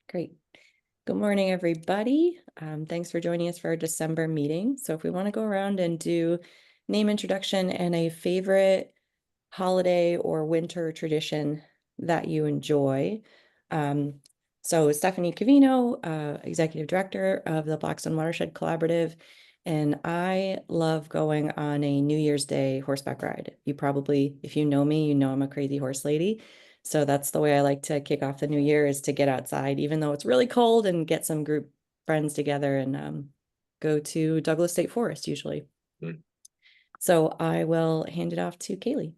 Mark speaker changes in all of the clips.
Speaker 1: Great. Good morning, everybody. Thanks for joining us for our December meeting. So if we want to go around and do name introduction and a favorite holiday or winter tradition that you enjoy. So Stephanie Cavino, Executive Director of the Blackstone Watershed Collaborative, and I love going on a New Year's Day horseback ride. If you know me, you know I'm a crazy horse lady. So that's the way I like to kick off the new year, is to get outside, even though it's really cold, and get some group friends together and go to Douglas State Forest usually. So I will hand it off to Kaylee.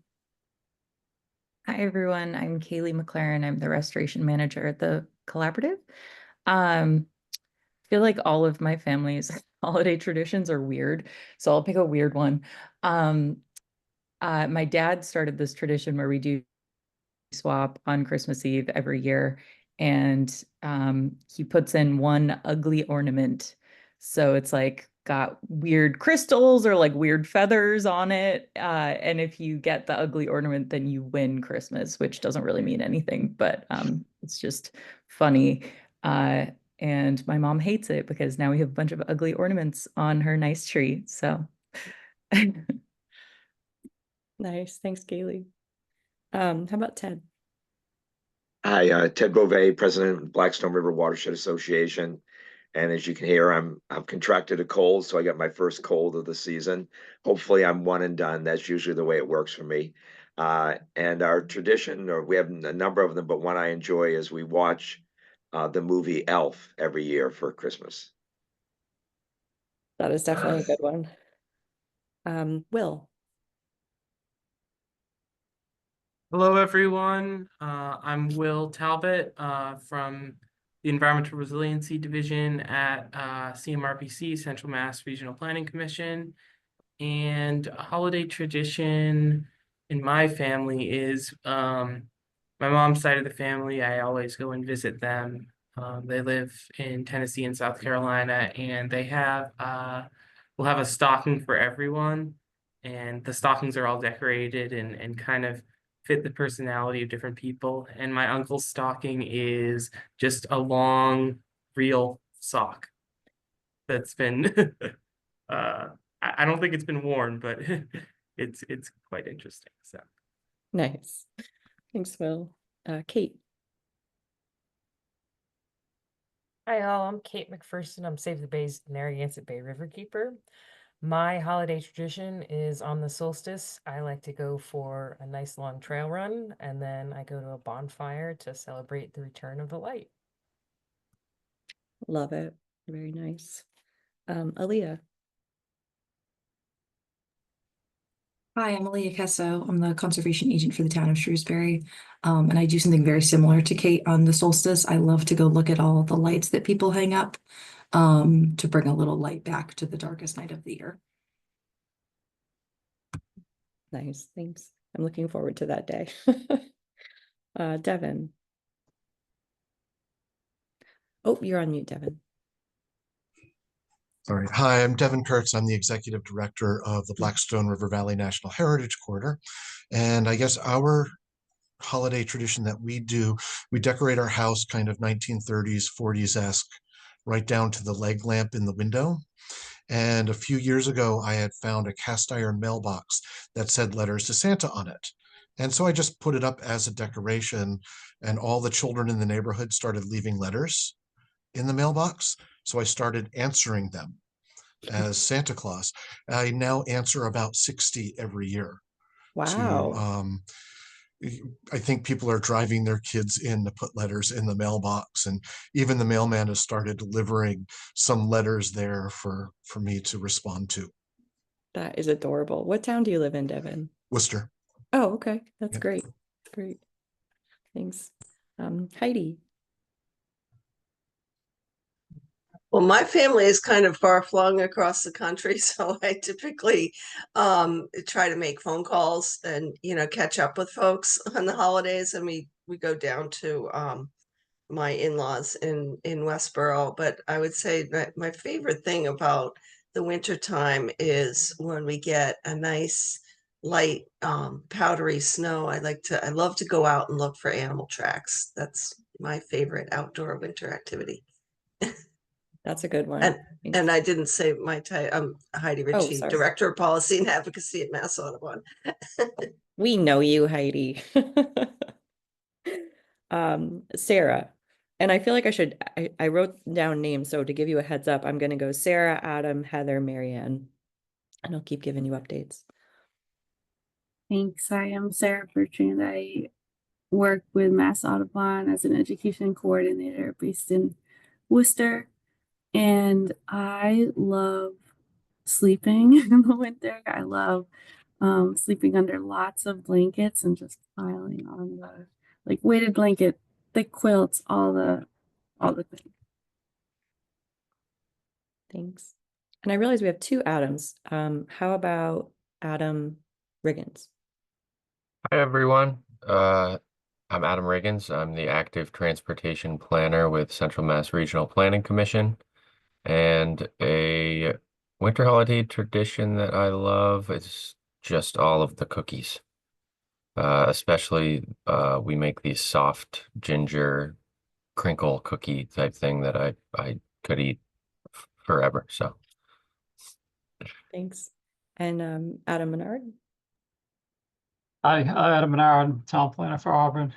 Speaker 2: Hi, everyone. I'm Kaylee McLaren. I'm the restoration manager at the collaborative. I feel like all of my family's holiday traditions are weird, so I'll pick a weird one. My dad started this tradition where we do swap on Christmas Eve every year, and he puts in one ugly ornament. So it's like got weird crystals or like weird feathers on it. And if you get the ugly ornament, then you win Christmas, which doesn't really mean anything, but it's just funny. And my mom hates it because now we have a bunch of ugly ornaments on her nice tree. So
Speaker 1: Nice. Thanks, Kaylee. How about Ted?
Speaker 3: Hi, Ted Bove, President of Blackstone River Watershed Association. And as you can hear, I've contracted a cold, so I got my first cold of the season. Hopefully, I'm one and done. That's usually the way it works for me. And our tradition, or we have a number of them, but one I enjoy is we watch the movie Elf every year for Christmas.
Speaker 1: That is definitely a good one. Will.
Speaker 4: Hello, everyone. I'm Will Talbot from the Environmental Resiliency Division at CMRPC, Central Mass Regional Planning Commission. And a holiday tradition in my family is my mom's side of the family. I always go and visit them. They live in Tennessee and South Carolina, and we'll have a stocking for everyone. And the stockings are all decorated and kind of fit the personality of different people. And my uncle's stocking is just a long, real sock that's been I don't think it's been worn, but it's quite interesting. So
Speaker 1: Nice. Thanks, Will. Kate.
Speaker 5: Hi all, I'm Kate McPherson. I'm Save the Bay's Narragansett Bay River Keeper. My holiday tradition is on the solstice. I like to go for a nice long trail run, and then I go to a bonfire to celebrate the return of the light.
Speaker 1: Love it. Very nice. Aaliyah.
Speaker 6: Hi, I'm Aaliyah Kesso. I'm the conservation agent for the town of Shrewsbury. And I do something very similar to Kate on the solstice. I love to go look at all the lights that people hang up to bring a little light back to the darkest night of the year.
Speaker 1: Nice. Thanks. I'm looking forward to that day. Devin. Oh, you're on mute, Devin.
Speaker 7: Sorry. Hi, I'm Devin Kurtz. I'm the Executive Director of the Blackstone River Valley National Heritage Corridor. And I guess our holiday tradition that we do, we decorate our house kind of 1930s, 40s-esque, right down to the leg lamp in the window. And a few years ago, I had found a cast iron mailbox that said letters to Santa on it. And so I just put it up as a decoration, and all the children in the neighborhood started leaving letters in the mailbox. So I started answering them as Santa Claus. I now answer about 60 every year.
Speaker 1: Wow.
Speaker 7: I think people are driving their kids in to put letters in the mailbox, and even the mailman has started delivering some letters there for me to respond to.
Speaker 1: That is adorable. What town do you live in, Devin?
Speaker 7: Worcester.
Speaker 1: Oh, okay. That's
Speaker 7: Yep.
Speaker 1: great. Great. Thanks. Heidi.
Speaker 8: Well, my family is kind of far-flung across the country, so I typically try to make phone calls and catch up with folks on the holidays, and we go down to my in-laws in Westboro. But I would say that my favorite thing about the winter time is when we get a nice light powdery snow. I love to go out and look for animal tracks. That's my favorite outdoor winter activity.
Speaker 1: That's a good one.
Speaker 8: And
Speaker 1: Thanks.
Speaker 8: I didn't say my title. I'm Heidi Ritchie,
Speaker 1: sorry.
Speaker 8: Director of Policy and Advocacy at Mass Audubon.
Speaker 1: We know you, Heidi. Sarah. And I feel like I wrote down names, so to give you a heads up, I'm gonna go Sarah, Adam, Heather, Marianne, and I'll keep giving you updates.
Speaker 9: Thanks. I am Sarah Bertrand. I work with Mass Audubon as an education coordinator based in Worcester. And I love sleeping in the winter. I love sleeping under lots of blankets and just piling on the like weighted blanket, thick quilts, all the things.
Speaker 1: Thanks. And I realize we have two Adams. How about Adam Riggins?
Speaker 10: Hi, everyone. I'm Adam Riggins. I'm the active transportation planner with Central Mass Regional Planning Commission. And a winter holiday tradition that I love is just all of the cookies. Especially we make these soft ginger crinkle cookie type thing that I could eat forever. So
Speaker 1: Thanks. And Adam Menard?
Speaker 11: Hi, Adam Menard, town planner for Auburn.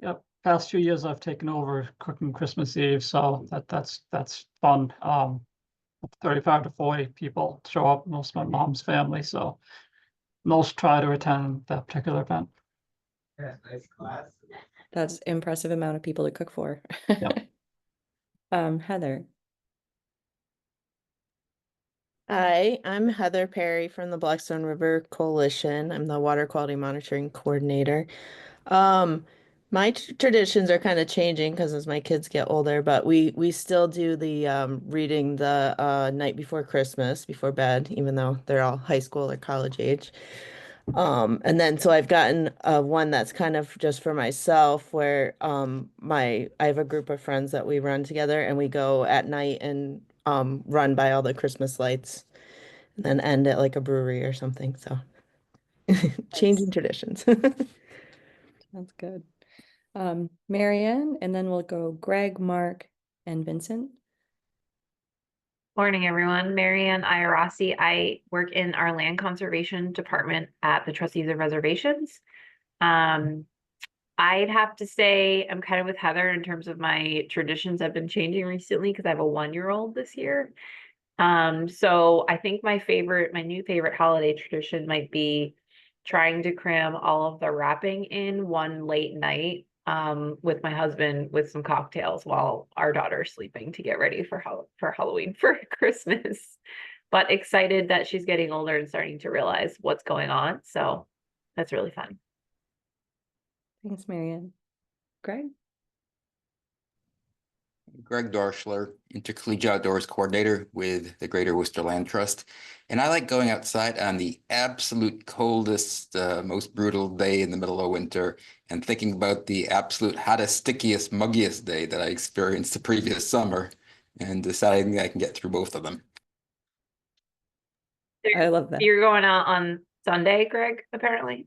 Speaker 11: Yep, past few years I've taken over cooking Christmas Eve, so that's fun. 35 to 40 people show up, most of my mom's family, so most try to attend that particular event.
Speaker 1: That's impressive amount of people to cook for.
Speaker 11: Yep.
Speaker 1: Heather.
Speaker 12: Hi, I'm Heather Perry from the Blackstone River Coalition. I'm the Water Quality Monitoring Coordinator. My traditions are kind of changing because as my kids get older, but we still do the reading the night before Christmas, before bed, even though they're all high school or college age. And then so I've gotten one that's kind of just for myself where I have a group of friends that we run together and we go at night and run by all the Christmas lights and then end at like a brewery or something. So changing traditions.
Speaker 1: Sounds good. Marianne, and then we'll go Greg, Mark, and Vincent.
Speaker 13: Morning, everyone. Marianne Iarossi. I work in our land conservation department at the Trustees of Reservations. I'd have to say I'm kind of with Heather in terms of my traditions have been changing recently because I have a 1-year-old this year. So I think my new favorite holiday tradition might be trying to cram all of the wrapping in one late night with my husband with some cocktails while our daughter's sleeping to get ready for Halloween for Christmas. But excited that she's getting older and starting to realize what's going on. So that's really fun.
Speaker 1: Thanks, Marianne. Greg?
Speaker 14: Greg Dorschler, Intercollegiate Outdoors Coordinator with the Greater Worcester Land Trust. And I like going outside on the absolute coldest, most brutal day in the middle of winter and thinking about the absolute hottest, stickiest, muggiest day that I experienced the previous summer and deciding that I can get through both of them.
Speaker 1: I love that.
Speaker 13: You're going out on Sunday, Greg, apparently.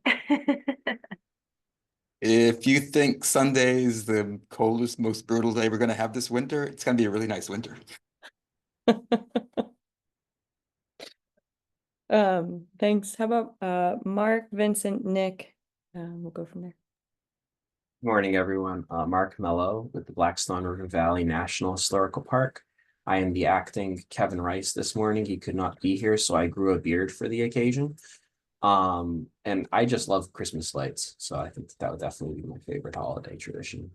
Speaker 14: If you think Sunday is the coldest, most brutal day we're going to have this winter, it's going to be a really nice winter.
Speaker 1: Thanks. How about Mark, Vincent, Nick? We'll go from there.
Speaker 15: Morning, everyone. Mark Mello with the Blackstone River Valley National Historical Park. I am the acting Kevin Rice this morning. He could not be here, so I grew a beard for the occasion. And I just love Christmas lights, so I think that would definitely be my favorite holiday tradition.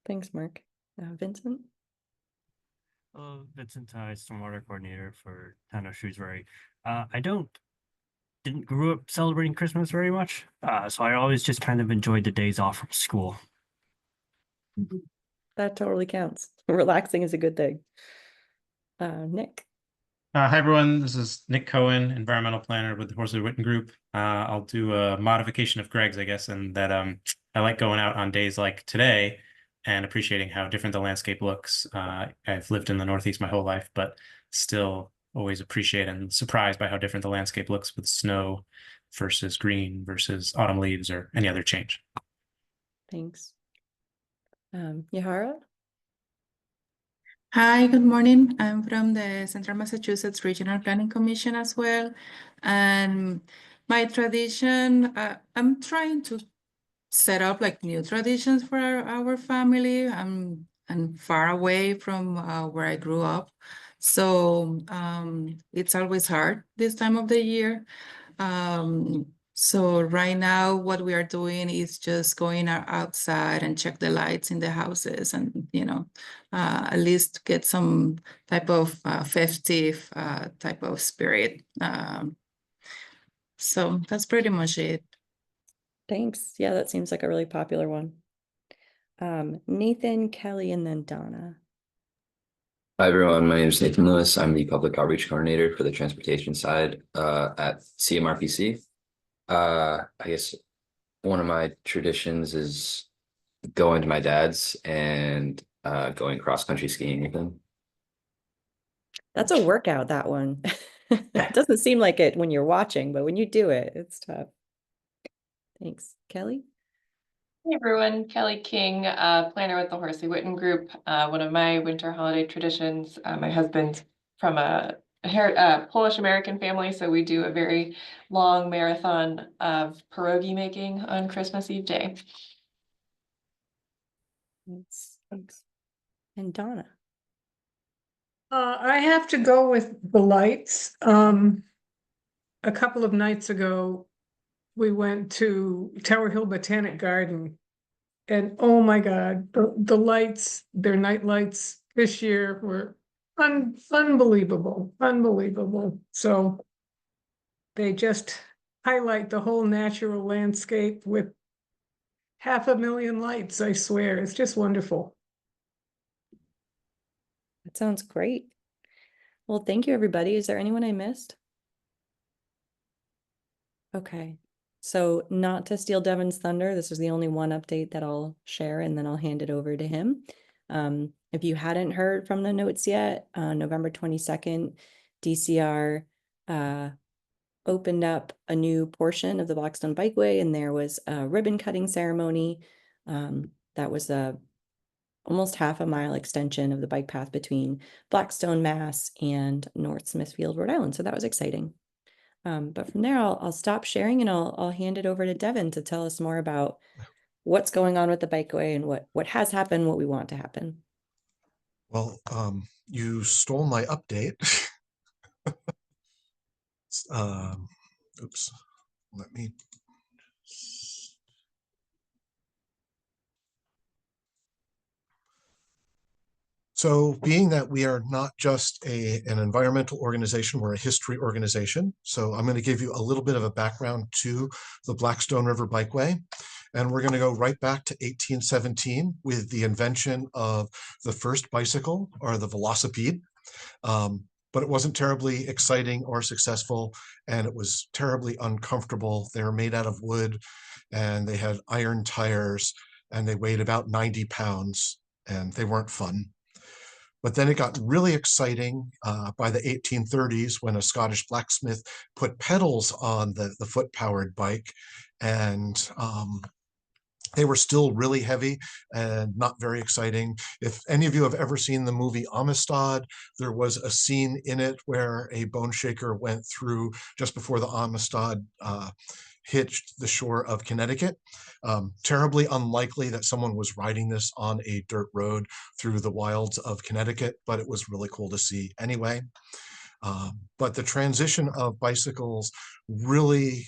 Speaker 1: Thanks, Mark. Vincent?
Speaker 16: Vincent, Stormwater Coordinator for Town of Shrewsbury. I didn't grow up celebrating Christmas very much, so I always just kind of enjoyed the days off from school.
Speaker 1: That totally counts. Relaxing is a good thing. Nick?
Speaker 17: Hi, everyone. This is Nick Cohen, environmental planner with the Horsley Witten Group. I'll do a modification of Greg's, I guess, and that I like going out on days like today and appreciating how different the landscape looks. I've lived in the Northeast my whole life, but still always appreciate and surprised by how different the landscape looks with snow versus green versus autumn leaves or any other change.
Speaker 1: Thanks. Yahara?
Speaker 18: Hi, good morning. I'm from the Central Massachusetts Regional Planning Commission as well. And my tradition, I'm trying to set up like new traditions for our family. I'm far away from where I grew up. So it's always hard this time of the year. So right now, what we are doing is just going outside and check the lights in the houses and, at least get some type of festive type of spirit. So that's pretty much it.
Speaker 1: Thanks. Yeah, that seems like a really popular one. Nathan, Kelly, and then Donna.
Speaker 19: Hi, everyone. My name is Nathan Lewis. I'm the public outreach coordinator for the transportation side at CMRPC. I guess one of my traditions is going to my dad's and going cross-country skiing with him.
Speaker 1: That's a workout, that one. It doesn't seem like it when you're watching, but when you do it, it's tough. Thanks. Kelly?
Speaker 20: Hey everyone, Kelly King, planner with the Horsey Witten Group. One of my winter holiday traditions, my husband's from a Polish American family, so we do a very long marathon of pierogi making on Christmas Eve day.
Speaker 1: Thanks. And Donna?
Speaker 21: I have to go with the lights. A couple of nights ago, we went to Tower Hill Botanic Garden. And oh my God, the lights, their night lights this year were unbelievable. So they just highlight the whole natural landscape with 500,000 lights, I swear. It's just wonderful.
Speaker 1: That sounds great. Well, thank you, everybody. Is there anyone I missed? Okay. So not to steal Devin's thunder, this is the only one update that I'll share, and then I'll hand it over to him. If you hadn't heard from the notes yet, November 22nd, DCR opened up a new portion of the Blackstone Bikeway, and there was a ribbon cutting ceremony. That was almost half a mile extension of the bike path between Blackstone, Mass, and North Smithfield, Rhode Island. So that was exciting. But from there, I'll stop sharing and I'll hand it over to Devin to tell us more about what's going on with the Bikeway and what has happened, what we want to happen.
Speaker 7: Well, you stole my update. Oops, let me. So being that we are not just an environmental organization, we're a history organization. So I'm going to give you a little bit of a background to the Blackstone River Bikeway. And we're going to go right back to 1817 with the invention of the first bicycle, or the velocipede. But it wasn't terribly exciting or successful, and it was terribly uncomfortable. They were made out of wood, and they had iron tires, and they weighed about 90 pounds, and they weren't fun. But then it got really exciting by the 1830s when a Scottish blacksmith put pedals on the foot-powered bike, and they were still really heavy and not very exciting. If any of you have ever seen the movie Amistad, there was a scene in it where a bone shaker went through just before the Amistad hitched the shore of Connecticut. Terribly unlikely that someone was riding this on a dirt road through the wilds of Connecticut, but it was really cool to see anyway. But the transition of bicycles really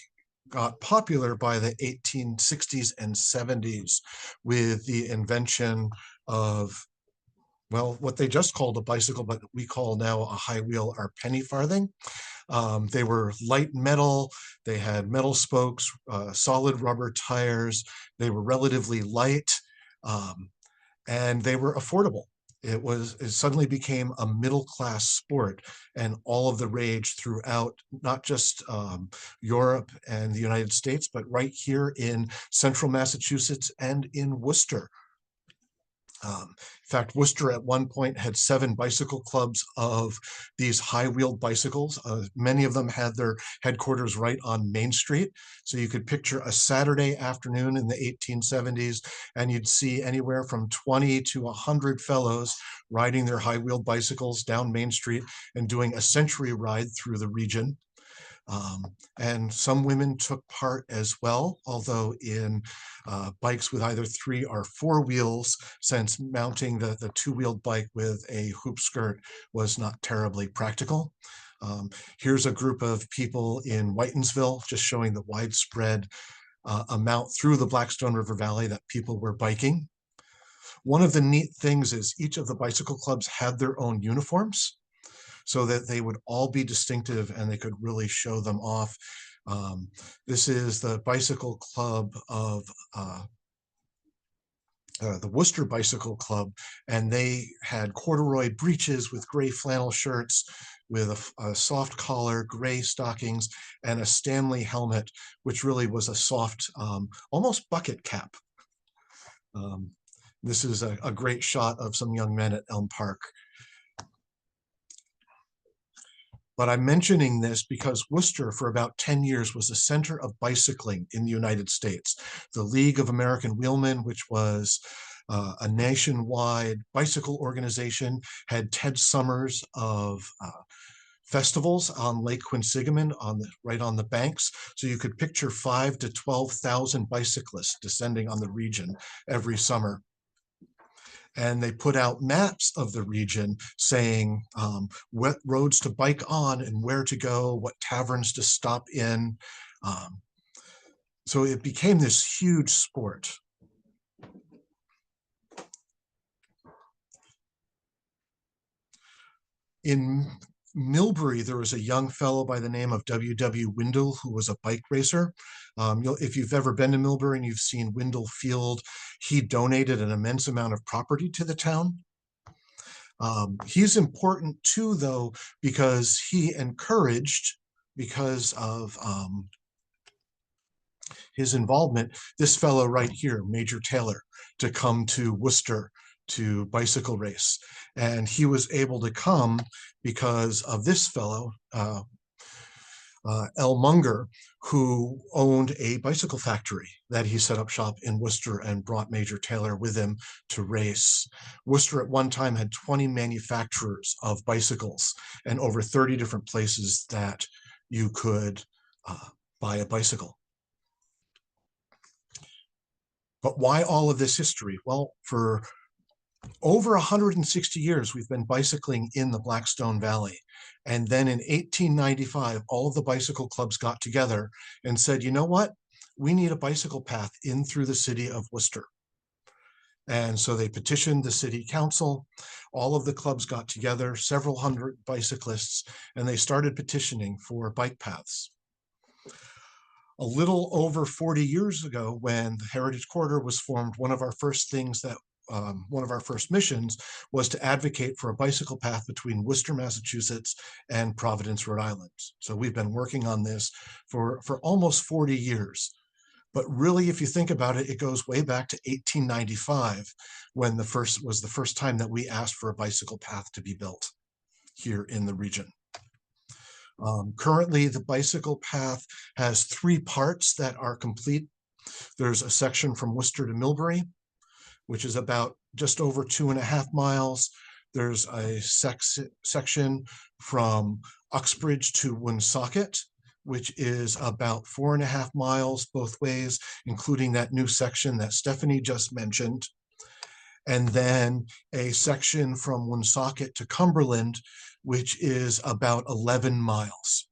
Speaker 7: got popular by the 1860s and 70s with the invention of, well, what they just called a bicycle, but we call now a high wheel or penny farthing. They were light metal, they had metal spokes, solid rubber tires, they were relatively light, and they were affordable. It suddenly became a middle-class sport, and all of the rage throughout not just Europe and the United States, but right here in central Massachusetts and in Worcester. In fact, Worcester at one point had 7 bicycle clubs of these high-wheeled bicycles. Many of them had their headquarters right on Main Street. So you could picture a Saturday afternoon in the 1870s, and you'd see anywhere from 20 to 100 fellows riding their high-wheeled bicycles down Main Street and doing a century ride through the region. And some women took part as well, although in bikes with either 3 or 4 wheels, since mounting the 2-wheeled bike with a hoop skirt was not terribly practical. Here's a group of people in Whitensville, just showing the widespread amount through the Blackstone River Valley that people were biking. One of the neat things is each of the bicycle clubs had their own uniforms, so that they would all be distinctive and they could really show them off. This is the bicycle club of the Worcester Bicycle Club, and they had corduroy breeches with gray flannel shirts with a soft collar, gray stockings, and a Stanley helmet, which really was a soft, almost bucket cap. This is a great shot of some young men at Elm Park. But I'm mentioning this because Worcester for about 10 years was the center of bicycling in the United States. The League of American Wheelmen, which was a nationwide bicycle organization, had Ted Summers of festivals on Lake Quinsigamon right on the banks. So you could picture 5,000 to 12,000 bicyclists descending on the region every summer. And they put out maps of the region saying what roads to bike on and where to go, what taverns to stop in. So it became this huge sport. In Millbury, there was a young fellow by the name of W.W. Windle, who was a bike racer. If you've ever been to Millbury and you've seen Windle Field, he donated an immense amount of property to the town. He's important too, though, because he encouraged, because of his involvement, this fellow right here, Major Taylor, to come to Worcester to bicycle race. And he was able to come because of this fellow, L. Munger, who owned a bicycle factory that he set up shop in Worcester and brought Major Taylor with him to race. Worcester at one time had 20 manufacturers of bicycles and over 30 different places that you could buy a bicycle. But why all of this history? Well, for over 160 years, we've been bicycling in the Blackstone Valley. And then in 1895, all of the bicycle clubs got together and said, you know what? We need a bicycle path in through the city of Worcester. And so they petitioned the city council. All of the clubs got together, several hundred bicyclists, and they started petitioning for bike paths. A little over 40 years ago, when the Heritage Corridor was formed, one of our first missions was to advocate for a bicycle path between Worcester, Massachusetts and Providence, Rhode Island. So we've been working on this for almost 40 years. But really, if you think about it, it goes way back to 1895, when was the first time that we asked for a bicycle path to be built here in the region. Currently, the bicycle path has 3 parts that are complete. There's a section from Worcester to Millbury, which is about just over 2.5 miles. There's a section from Uxbridge to Woonsocket, which is about 4.5 miles both ways, including that new section that Stephanie just mentioned. And then a section from Woonsocket to Cumberland, which is about 11 miles.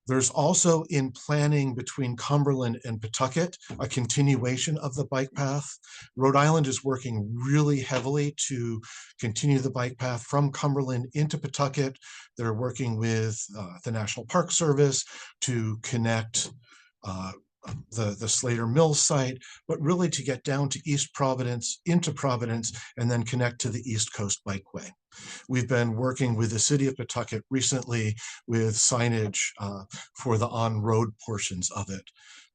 Speaker 7: There's also in planning between Cumberland and Pawtucket a continuation of the bike path. Rhode Island is working really heavily to continue the bike path from Cumberland into Pawtucket. They're working with the National Park Service to connect the Slater Mills site, but really to get down to East Providence, into Providence, and then connect to the East Coast Bikeway. We've been working with the city of Pawtucket recently with signage for the on-road portions of it.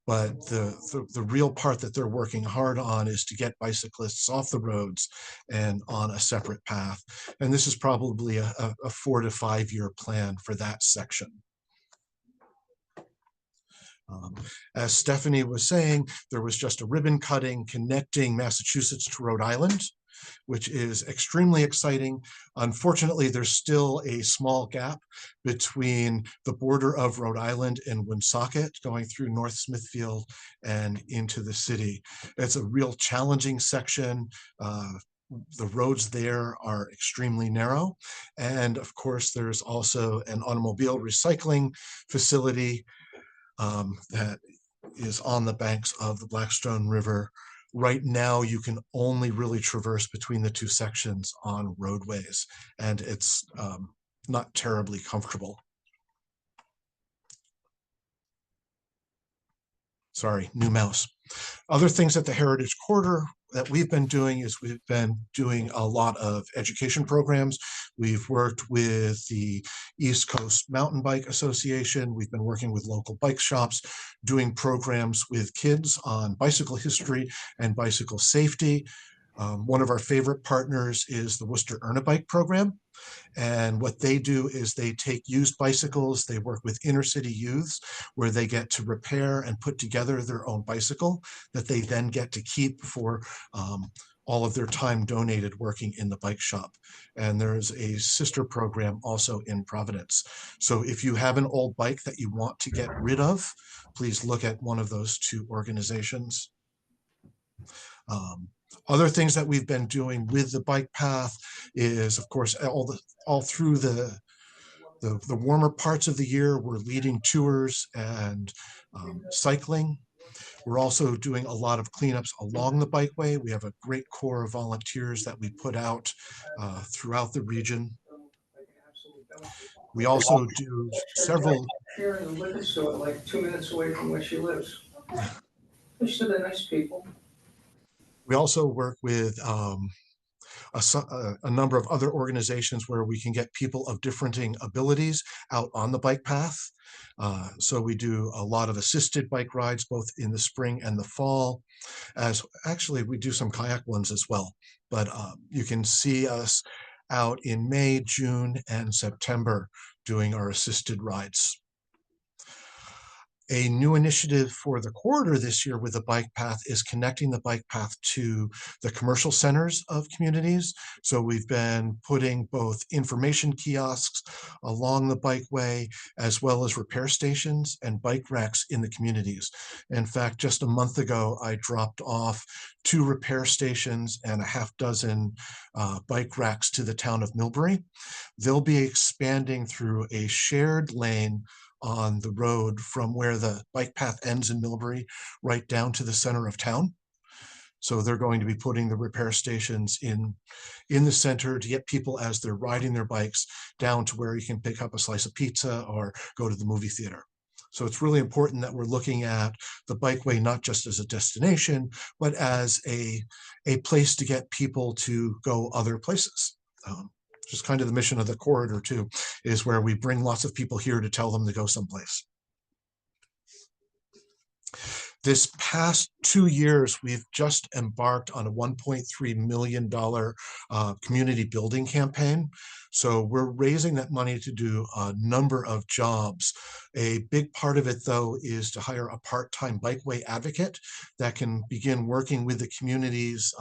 Speaker 7: But the real part that they're working hard on is to get bicyclists off the roads and on a separate path. And this is probably a 4 to 5 year plan for that section. As Stephanie was saying, there was just a ribbon cutting connecting Massachusetts to Rhode Island, which is extremely exciting. Unfortunately, there's still a small gap between the border of Rhode Island and Woonsocket going through North Smithfield and into the city. It's a real challenging section. The roads there are extremely narrow. And of course, there's also an automobile recycling facility that is on the banks of the Blackstone River. Right now, you can only really traverse between the two sections on roadways, and it's not terribly comfortable. Sorry, new mouse. Other things at the Heritage Corridor that we've been doing is we've been doing a lot of education programs. We've worked with the East Coast Mountain Bike Association. We've been working with local bike shops, doing programs with kids on bicycle history and bicycle safety. One of our favorite partners is the Worcester Earn a Bike program. And what they do is they take used bicycles, they work with inner city youths where they get to repair and put together their own bicycle that they then get to keep for all of their time donated working in the bike shop. And there's a sister program also in Providence. So if you have an old bike that you want to get rid of, please look at one of those two organizations. Other things that we've been doing with the bike path is, of course, all through the warmer parts of the year, we're leading tours and cycling. We're also doing a lot of cleanups along the bikeway. We have a great core of volunteers that we put out throughout the region. We also do several.
Speaker 2: Here in the liquor store, like 2 minutes away from where she lives. They're nice people.
Speaker 7: We also work with a number of other organizations where we can get people of differing abilities out on the bike path. So we do a lot of assisted bike rides, both in the spring and the fall. As actually, we do some kayak ones as well. But you can see us out in May, June, and September doing our assisted rides. A new initiative for the corridor this year with the bike path is connecting the bike path to the commercial centers of communities. So we've been putting both information kiosks along the bikeway, as well as repair stations and bike racks in the communities. In fact, just a month ago, I dropped off 2 repair stations and a half dozen bike racks to the town of Millbury. They'll be expanding through a shared lane on the road from where the bike path ends in Millbury right down to the center of town. So they're going to be putting the repair stations in the center to get people as they're riding their bikes down to where you can pick up a slice of pizza or go to the movie theater. So it's really important that we're looking at the bikeway not just as a destination, but as a place to get people to go other places. Just kind of the mission of the corridor too, is where we bring lots of people here to tell them to go someplace. This past 2 years, we've just embarked on a $1.3 million community building campaign. So we're raising that money to do a number of jobs. A big part of it, though, is to hire a part-time bikeway advocate that can begin working with the communities,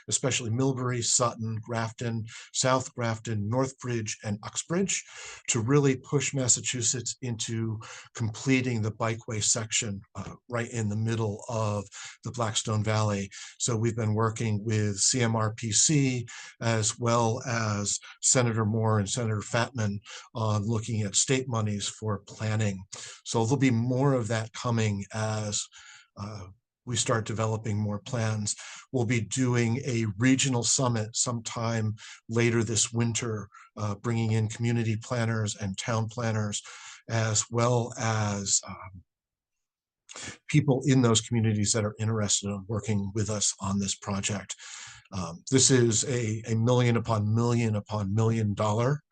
Speaker 7: especially Millbury, Sutton, Grafton, South Grafton, Northbridge, and Uxbridge, to really push Massachusetts into completing the bikeway section right in the middle of the Blackstone Valley. So we've been working with CMRPC as well as Senator Moore and Senator Fatman on looking at state monies for planning. So there'll be more of that coming as we start developing more plans. We'll be doing a regional summit sometime later this winter, bringing in community planners and town planners, as well as people in those communities that are interested in working with us on this project. This is a million upon million upon million dollar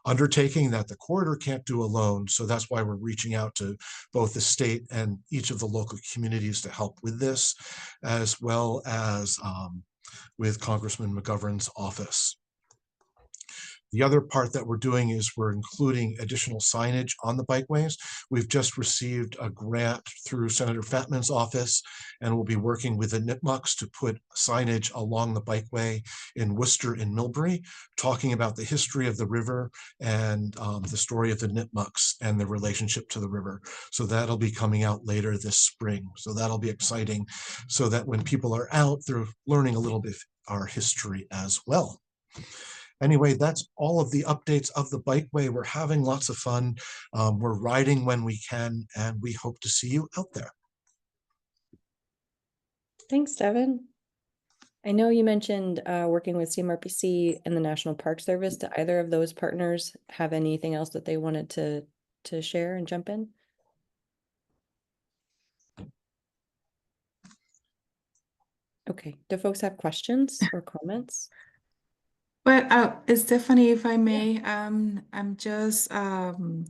Speaker 7: undertaking that the corridor can't do alone. So that's why we're reaching out to both the state and each of the local communities to help with this, as well as with Congressman McGovern's office. The other part that we're doing is we're including additional signage on the bikeways. We've just received a grant through Senator Fatman's office, and we'll be working with the Nipmucks to put signage along the bikeway in Worcester and Millbury, talking about the history of the river and the story of the Nipmucks and their relationship to the river. So that'll be coming out later this spring. So that'll be exciting, so that when people are out, they're learning a little bit our history as well. Anyway, that's all of the updates of the bikeway. We're having lots of fun. We're riding when we can, and we hope to see you out there.
Speaker 1: Thanks, Devin. I know you mentioned working with CMRPC and the National Park Service. Do either of those partners have anything else that they wanted to share and jump in? Okay, do folks have questions or comments?
Speaker 18: Well, Stephanie, if I may, I'm just going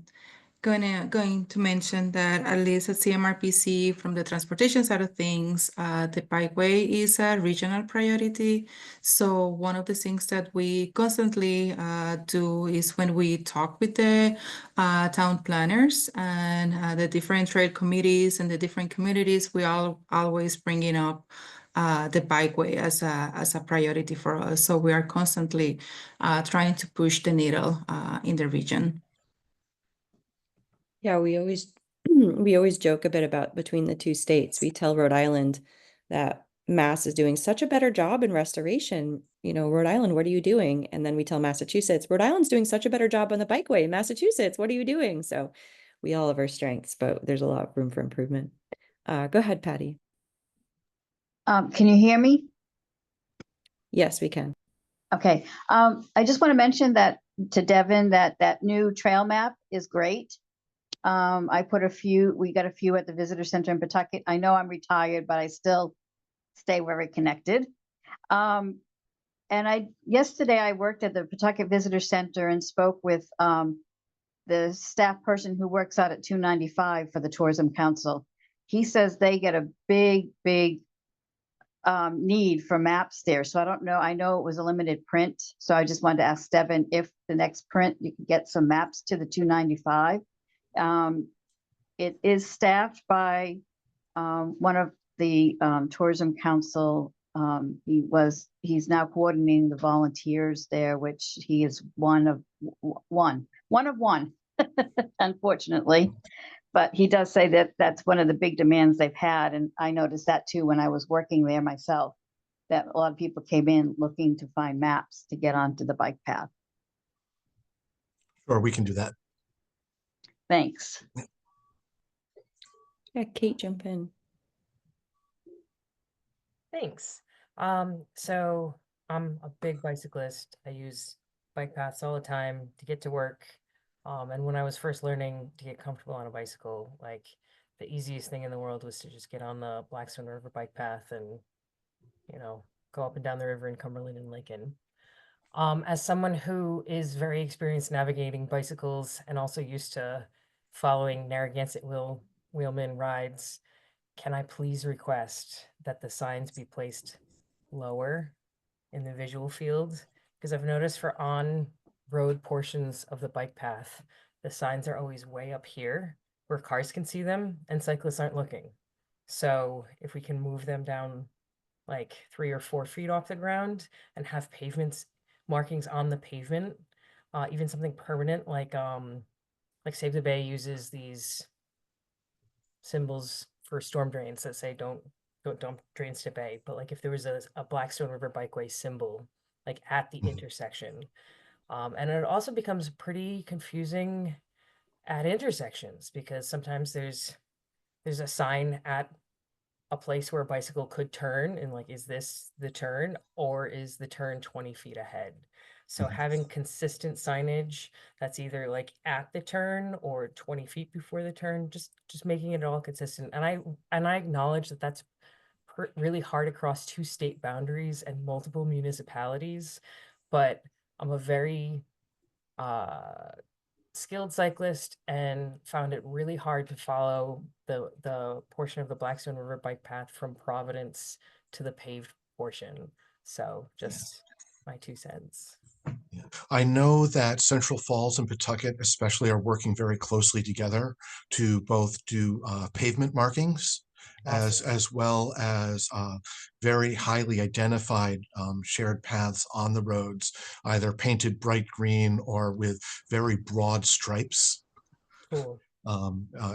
Speaker 18: to mention that at least at CMRPC, from the transportation side of things, the bikeway is a regional priority. So one of the things that we constantly do is when we talk with the town planners and the different trail committees and the different communities, we always bringing up the bikeway as a priority for us. So we are constantly trying to push the needle in the region.
Speaker 1: Yeah, we always joke a bit about between the two states. We tell Rhode Island that Mass is doing such a better job in restoration. You know, Rhode Island, what are you doing? And then we tell Massachusetts, Rhode Island's doing such a better job on the bikeway. Massachusetts, what are you doing? So we all have our strengths, but there's a lot of room for improvement. Go ahead, Patty.
Speaker 3: Can you hear me?
Speaker 1: Yes, we can.
Speaker 3: Okay. I just want to mention that to Devin that new trail map is great. I put we got a few at the visitor center in Pawtucket. I know I'm retired, but I still stay very connected. And yesterday I worked at the Pawtucket Visitor Center and spoke with the staff person who works out at 295 for the Tourism Council. He says they get a big need for maps there. So I don't know. I know it was a limited print. So I just wanted to ask Devin if the next print you could get some maps to the 295. It is staffed by one of the Tourism Council. He's now coordinating the volunteers there, which he is one of one, unfortunately. But he does say that that's one of the big demands they've had. And I noticed that too when I was working there myself, that a lot of people came in looking to find maps to get onto the bike path.
Speaker 7: Sure, we can do that.
Speaker 3: Thanks.
Speaker 1: Yeah, Kate, jump in.
Speaker 5: Thanks. So I'm a big bicyclist. I use bike paths all the time to get to work. And when I was first learning to get comfortable on a bicycle, like the easiest thing in the world was to just get on the Blackstone River bike path and, you know, go up and down the river in Cumberland and Lincoln. As someone who is very experienced navigating bicycles and also used to following Narragansett wheelman rides, can I please request that the signs be placed lower in the visual field? Because I've noticed for on-road portions of the bike path, the signs are always way up here where cars can see them and cyclists aren't looking. So if we can move them down like 3 or 4 feet off the ground and have markings on the pavement, even something permanent like Save the Bay uses these symbols for storm drains that say don't dump drains to bay. But like if there was a Blackstone River bikeway symbol like at the intersection, and it also becomes pretty confusing at intersections because sometimes there's a sign at a place where a bicycle could turn and like, is this the turn or is the turn 20 feet ahead? So having consistent signage that's either like at the turn or 20 feet before the turn, just making it all consistent. And I acknowledge that that's really hard across 2 state boundaries and multiple municipalities, but I'm a very skilled cyclist and found it really hard to follow the portion of the Blackstone River bike path from Providence to the paved portion. So just my 2 cents.
Speaker 7: I know that Central Falls and Pawtucket especially are working very closely together to both do pavement markings as well as very highly identified shared paths on the roads, either painted bright green or with very broad stripes
Speaker 5: Cool.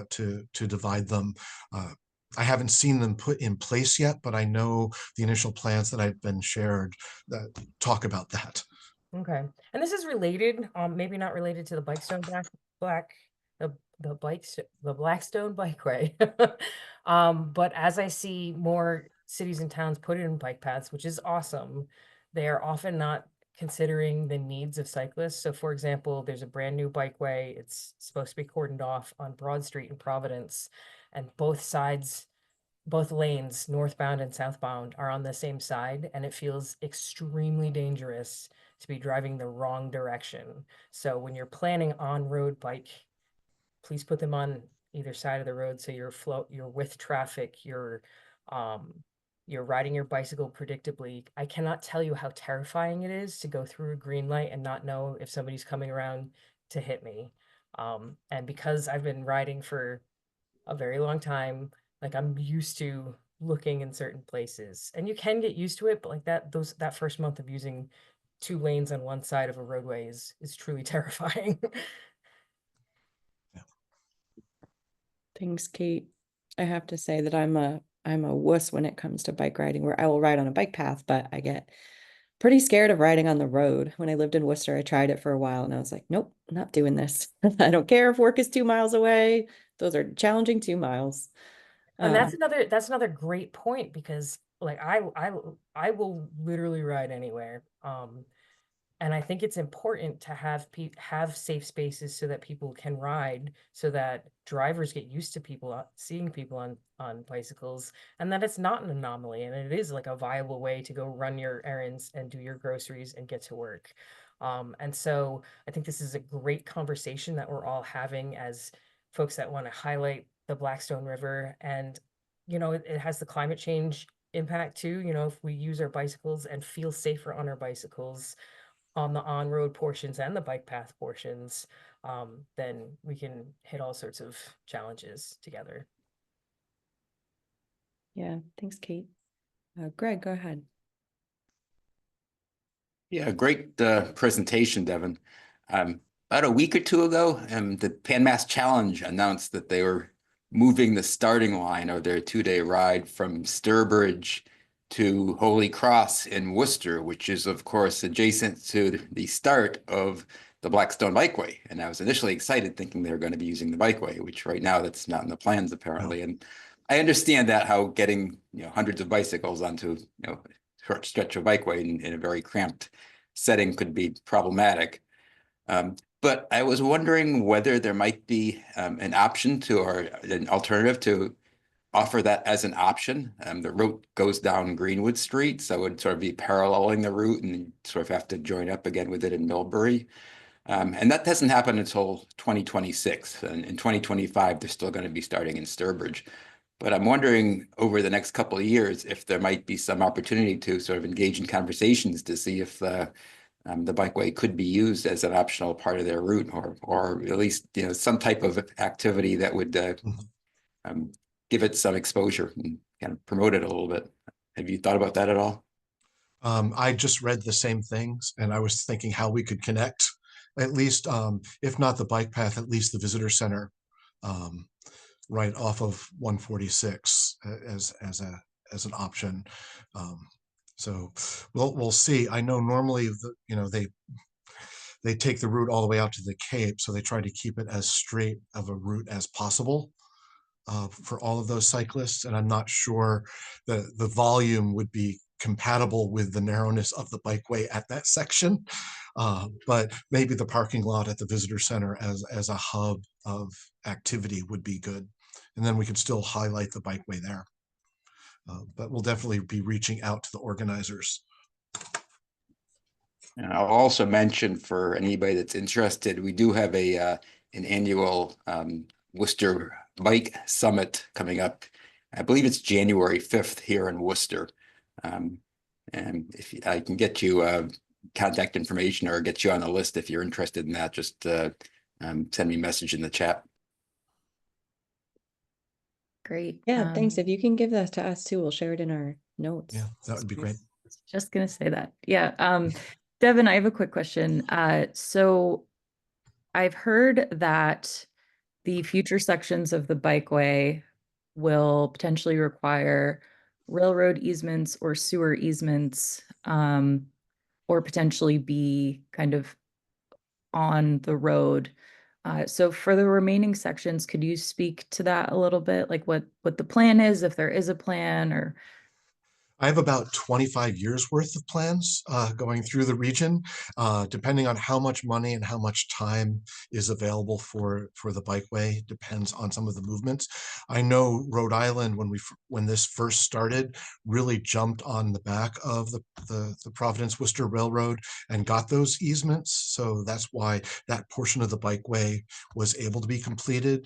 Speaker 7: to divide them. I haven't seen them put in place yet, but I know the initial plans that have been shared that talk about that.
Speaker 5: Okay. And this is related, maybe not related to the Blackstone the Blackstone Bikeway. But as I see more cities and towns put in bike paths, which is awesome, they are often not considering the needs of cyclists. So for example, there's a brand new bikeway. It's supposed to be cordoned off on Broad Street in Providence, and both lanes, northbound and southbound, are on the same side, and it feels extremely dangerous to be driving the wrong direction. So when you're planning on-road bike, please put them on either side of the road so you're with traffic, you're riding your bicycle predictably. I cannot tell you how terrifying it is to go through a green light and not know if somebody's coming around to hit me. And because I've been riding for a very long time, like I'm used to looking in certain places, and you can get used to it, but like that first month of using 2 lanes on one side of a roadway is truly terrifying.
Speaker 1: Thanks, Kate. I have to say that I'm a wuss when it comes to bike riding, where I will ride on a bike path, but I get pretty scared of riding on the road. When I lived in Worcester, I tried it for a while and I was like, nope, not doing this. I don't care if work is 2 miles away. Those are challenging 2 miles.
Speaker 5: And that's another great point, because like I will literally ride anywhere. And I think it's important to have safe spaces so that people can ride, so that drivers get used to seeing people on bicycles, and that it's not an anomaly, and it is like a viable way to go run your errands and do your groceries and get to work. And so I think this is a great conversation that we're all having as folks that want to highlight the Blackstone River. And it has the climate change impact too. If we use our bicycles and feel safer on our bicycles, on the on-road portions and the bike path portions, then we can hit all sorts of challenges together.
Speaker 1: Yeah, thanks, Kate. Greg, go ahead.
Speaker 14: Yeah, great presentation, Devin. About a week or 2 ago, the Pan Mass Challenge announced that they were moving the starting line of their 2-day ride from Sturbridge to Holy Cross in Worcester, which is, of course, adjacent to the start of the Blackstone Bikeway. And I was initially excited, thinking they were going to be using the Bikeway, which right now that's not in the plans, apparently. And I understand that, how getting hundreds of bicycles onto a short stretch of bikeway in a very cramped setting could be problematic. But I was wondering whether there might be an option or an alternative to offer that as an option. The route goes down Greenwood Street, so it would sort of be paralleling the route and sort of have to join up again with it in Millbury. And that doesn't happen until 2026. And in 2025, they're still going to be starting in Sturbridge. But I'm wondering over the next couple of years if there might be some opportunity to sort of engage in conversations to see if the bikeway could be used as an optional part of their route, or at least some type of activity that would give it some exposure and kind of promote it a little bit. Have you thought about that at all?
Speaker 7: I just read the same things, and I was thinking how we could connect, at least, if not the bike path, at least the visitor center, right off of 146 as an option. So we'll see. I know normally they take the route all the way out to the Cape, so they try to keep it as straight of a route as possible for all of those cyclists. And I'm not sure the volume would be compatible with the narrowness of the bikeway at that section. But maybe the parking lot at the visitor center as a hub of activity would be good. And then we could still highlight the bikeway there. But we'll definitely be reaching out to the organizers.
Speaker 14: And I'll also mention for anybody that's interested, we do have an annual Worcester Bike Summit coming up. I believe it's January 5th here in Worcester. And if I can get you contact information or get you on a list if you're interested in that, just send me a message in the chat.
Speaker 1: Great. Yeah, thanks. If you can give that to us too, we'll share it in our notes.
Speaker 7: Yeah, that would be great.
Speaker 1: Just gonna say that. Yeah. Devin, I have a quick question. So I've heard that the future sections of the bikeway will potentially require railroad easements or sewer easements, or potentially be kind of on the road. So for the remaining sections, could you speak to that a little bit? Like what the plan is, if there is a plan, or
Speaker 7: I have about 25 years worth of plans going through the region, depending on how much money and how much time is available for the bikeway, depends on some of the movements. I know Rhode Island, when this first started, really jumped on the back of the Providence Worcester Railroad and got those easements. So that's why that portion of the bikeway was able to be completed.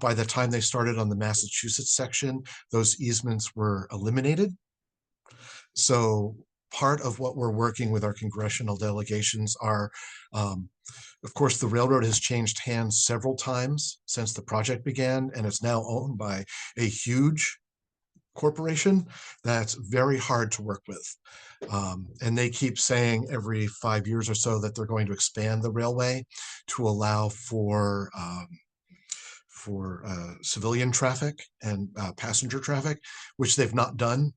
Speaker 7: By the time they started on the Massachusetts section, those easements were eliminated. So part of what we're working with our congressional delegations are, of course, the railroad has changed hands several times since the project began, and it's now owned by a huge corporation that's very hard to work with. And they keep saying every 5 years or so that they're going to expand the railway to allow for civilian traffic and passenger traffic, which they've not done.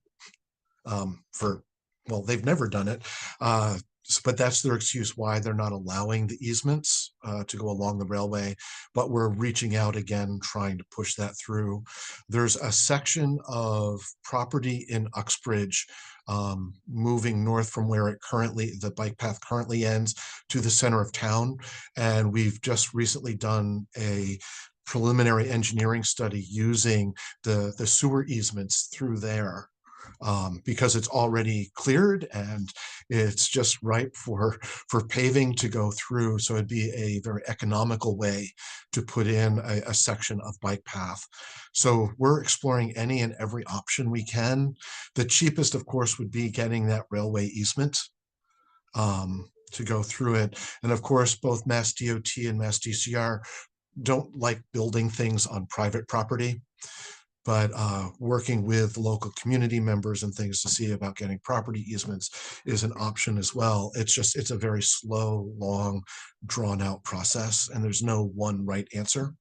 Speaker 7: They've never done it, but that's their excuse why they're not allowing the easements to go along the railway. But we're reaching out again, trying to push that through. There's a section of property in Uxbridge moving north from where the bike path currently ends to the center of town. And we've just recently done a preliminary engineering study using the sewer easements through there. Because it's already cleared and it's just ripe for paving to go through. So it'd be a very economical way to put in a section of bike path. So we're exploring any and every option we can. The cheapest, of course, would be getting that railway easement to go through it. And of course, both Mass DOT and Mass DCR don't like building things on private property. But working with local community members and things to see about getting property easements is an option as well. It's a very slow, long, drawn out process, and there's no one right answer.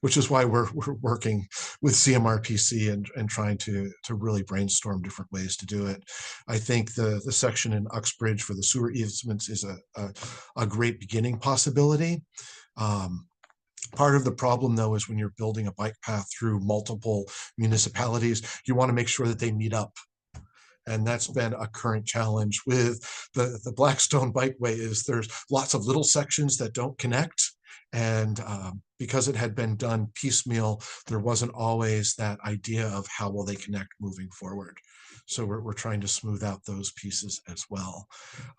Speaker 7: Which is why we're working with CMRPC and trying to really brainstorm different ways to do it. I think the section in Uxbridge for the sewer easements is a great beginning possibility. Part of the problem, though, is when you're building a bike path through multiple municipalities, you want to make sure that they meet up. And that's been a current challenge with the Blackstone Bikeway is there's lots of little sections that don't connect. And because it had been done piecemeal, there wasn't always that idea of how will they connect moving forward. So we're trying to smooth out those pieces as well.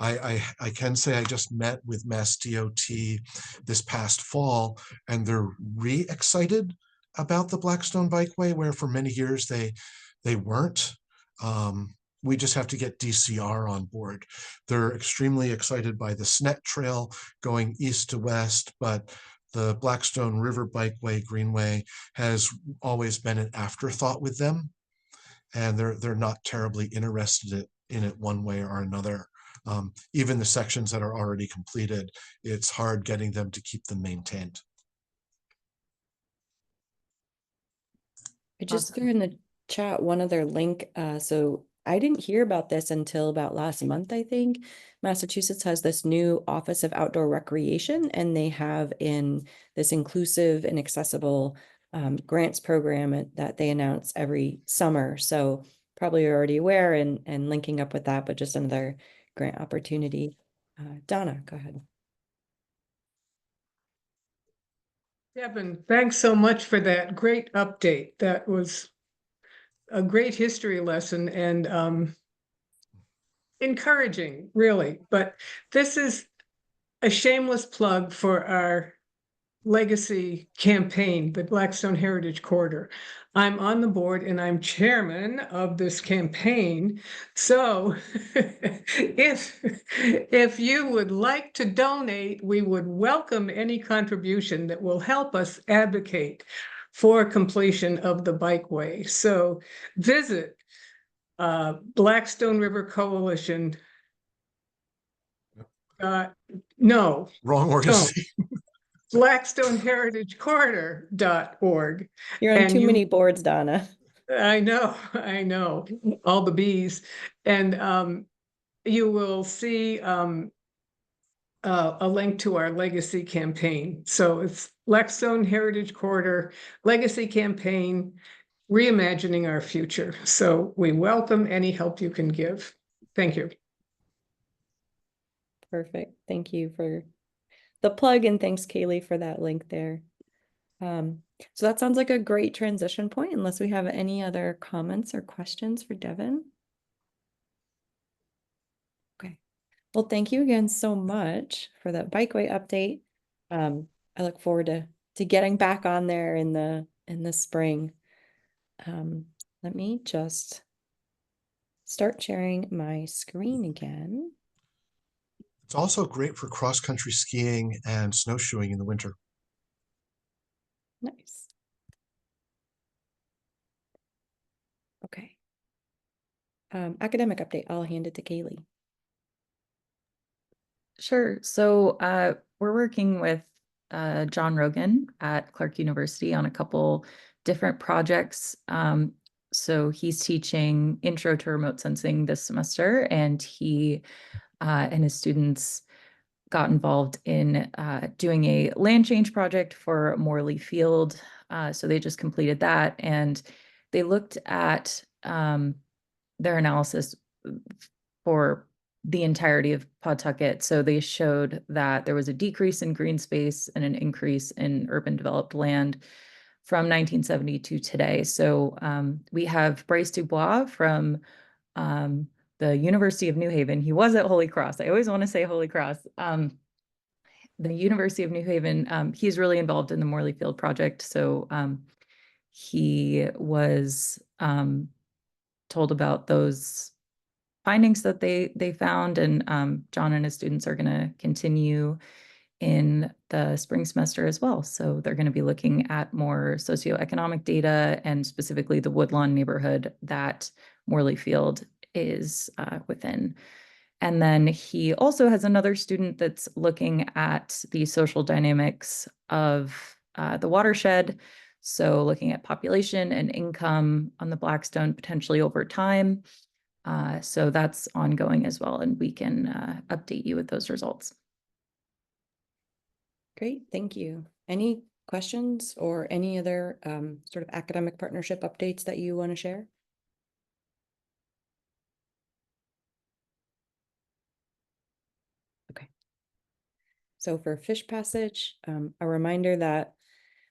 Speaker 7: I can say I just met with Mass DOT this past fall, and they're re-excited about the Blackstone Bikeway, where for many years they weren't. We just have to get DCR on board. They're extremely excited by the SNET trail going east to west, but the Blackstone River Bikeway Greenway has always been an afterthought with them. And they're not terribly interested in it one way or another. Even the sections that are already completed, it's hard getting them to keep them maintained.
Speaker 1: I just threw in the chat one other link. So I didn't hear about this until about last month, I think. Massachusetts has this new Office of Outdoor Recreation, and they have in this inclusive and accessible grants program that they announce every summer. So probably you're already aware and linking up with that, but just another grant opportunity. Donna, go ahead.
Speaker 21: Devin, thanks so much for that great update. That was a great history lesson and encouraging, really. But this is a shameless plug for our legacy campaign, the Blackstone Heritage Corridor. I'm on the board and I'm chairman of this campaign. So if you would like to donate, we would welcome any contribution that will help us advocate for completion of the bikeway. So visit Blackstone River Coalition. No.
Speaker 7: Wrong organization.
Speaker 21: BlackstoneHeritageCorridor.org.
Speaker 1: You're on
Speaker 21: And
Speaker 1: too
Speaker 21: you-
Speaker 1: many boards, Donna.
Speaker 21: I know, all the bees. And you will see a link to our legacy campaign. So it's Blackstone Heritage Corridor Legacy Campaign, Reimagining Our Future. So we welcome any help you can give. Thank you.
Speaker 1: Perfect. Thank you for the plug, and thanks, Kaylee, for that link there. So that sounds like a great transition point, unless we have any other comments or questions for Devin. Okay. Well, thank you again so much for that bikeway update. I look forward to getting back on there in the spring. Let me just start sharing my screen again.
Speaker 7: It's also great for cross-country skiing and snowshoeing in the winter.
Speaker 1: Nice. Okay. Academic update, I'll hand it to Kaylee.
Speaker 4: Sure. So we're working with John Rogan at Clark University on a couple different projects. So he's teaching Intro to Remote Sensing this semester, and he and his students got involved in doing a land change project for Morley Field. So they just completed that, and they looked at their analysis for the entirety of Pawtucket. So they showed that there was a decrease in green space and an increase in urban developed land from 1970 to today. So we have Bryce Dubois from the University of New Haven. He was at Holy Cross. I always want to say Holy Cross. The University of New Haven, he's really involved in the Morley Field project. So he was told about those findings that they found, and John and his students are going to continue in the spring semester as well. So they're going to be looking at more socioeconomic data, and specifically the Woodlawn neighborhood that Morley Field is within. And then he also has another student that's looking at the social dynamics of the watershed. So looking at population and income on the Blackstone potentially over time. So that's ongoing as well, and we can update you with those results.
Speaker 1: Great, thank you. Any questions or any other sort of academic partnership updates that you want to share? Okay. So for Fish Passage, a reminder that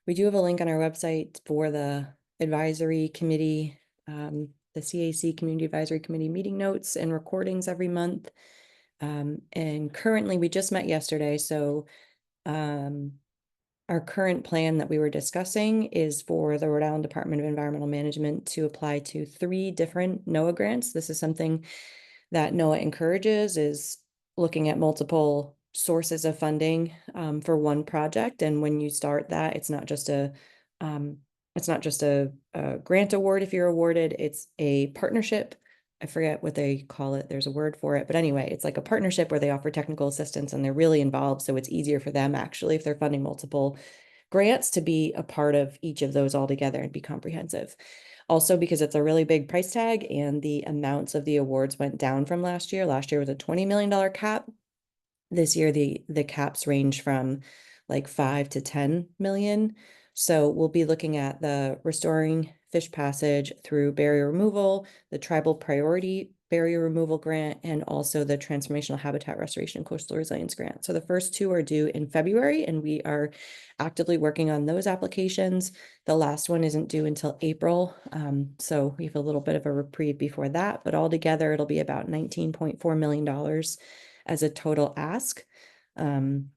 Speaker 1: we do have a link on our website for the advisory committee, the CAC Community Advisory Committee meeting notes and recordings every month. And currently we just met yesterday, so our current plan that we were discussing is for the Rhode Island Department of Environmental Management to apply to 3 different NOAA grants. This is something that NOAA encourages, is looking at multiple sources of funding for one project. And when you start that, it's not just a grant award if you're awarded, it's a partnership. I forget what they call it. There's a word for it. But anyway, it's like a partnership where they offer technical assistance and they're really involved. So it's easier for them, actually, if they're funding multiple grants, to be a part of each of those all together and be comprehensive. Also, because it's a really big price tag and the amounts of the awards went down from last year. Last year was a $20 million cap. This year, the caps range from like 5 to 10 million. So we'll be looking at the Restoring Fish Passage through Barrier Removal, the Tribal Priority barrier removal grant and also the transformational habitat restoration coastal resilience grant. So the first two are due in February, and we are actively working on those applications. The last one isn't due until April, so we have a little bit of a reprieve before that, but altogether it'll be about $19.4 million as a total ask. And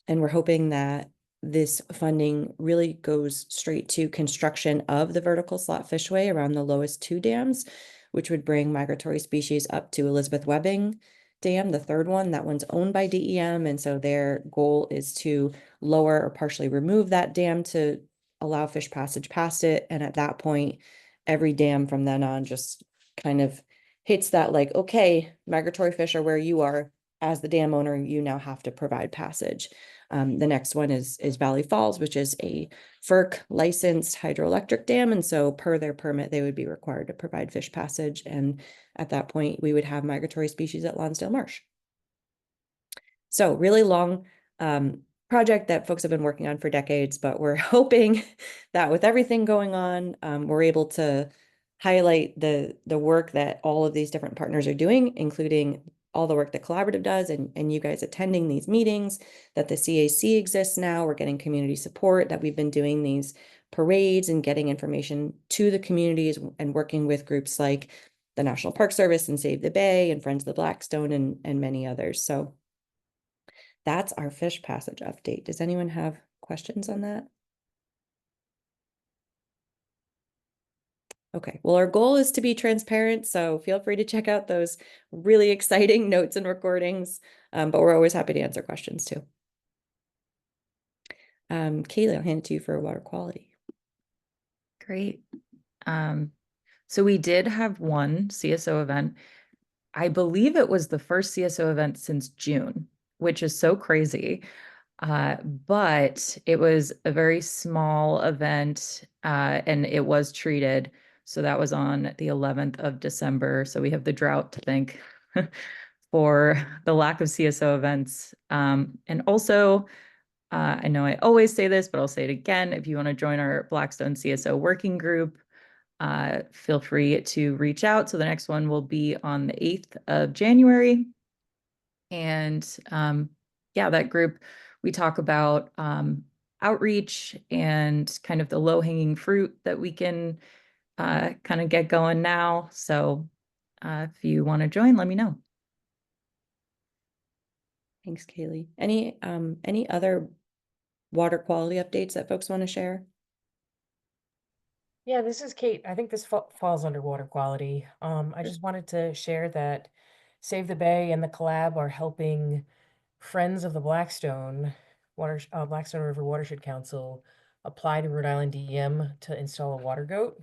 Speaker 1: we're hoping that this funding really goes straight to construction of the vertical slot fishway around the lowest two dams, which would bring migratory species up to Elizabeth Webbing Dam, the third one. That one's owned by DEM, and so their goal is to lower or partially remove that dam to allow fish passage past it. And at that point, every dam from then on just kind of hits that, like, okay, migratory fish are where you are. As the dam owner, you now have to provide passage. The next one is Valley Falls, which is a FERC licensed hydroelectric dam. And so per their permit, they would be required to provide fish passage. And at that point, we would have migratory species at Lonsdale Marsh. So really long project that folks have been working on for decades, but we're hoping that with everything going on, we're able to highlight the work that all of these different partners are doing, including all the work that Collaborative does and you guys attending these meetings, that the CAC exists now. We're getting community support, that we've been doing these parades and getting information to the communities and working with groups like the National Park Service and Save the Bay and Friends of the Blackstone and many others. So that's our fish passage update. Does anyone have questions on that? Okay, well, our goal is to be transparent, so feel free to check out those really exciting notes and recordings, but we're always happy to answer questions too. Kaylee, I'll hand it to you for water quality.
Speaker 4: Great. So we did have one CSO event. I believe it was the first CSO event since June, which is so crazy. But it was a very small event, and it was treated. So that was on the 11th of December. So we have the drought to thank for the lack of CSO events. And also, I know I always say this, but I'll say it again. If you want to join our Blackstone CSO working group, feel free to reach out. So the next one will be on the 8th of January. And yeah, that group, we talk about outreach and kind of the low-hanging fruit that we can kind of get going now. So if you want to join, let me know.
Speaker 1: Thanks, Kaylee. Any other water quality updates that folks want to share?
Speaker 5: Yeah, this is Kate. I think this falls under water quality. I just wanted to share that Save the Bay and the collab are helping Friends of the Blackstone Blackstone River Watershed Council apply to Rhode Island DEM to install a water goat,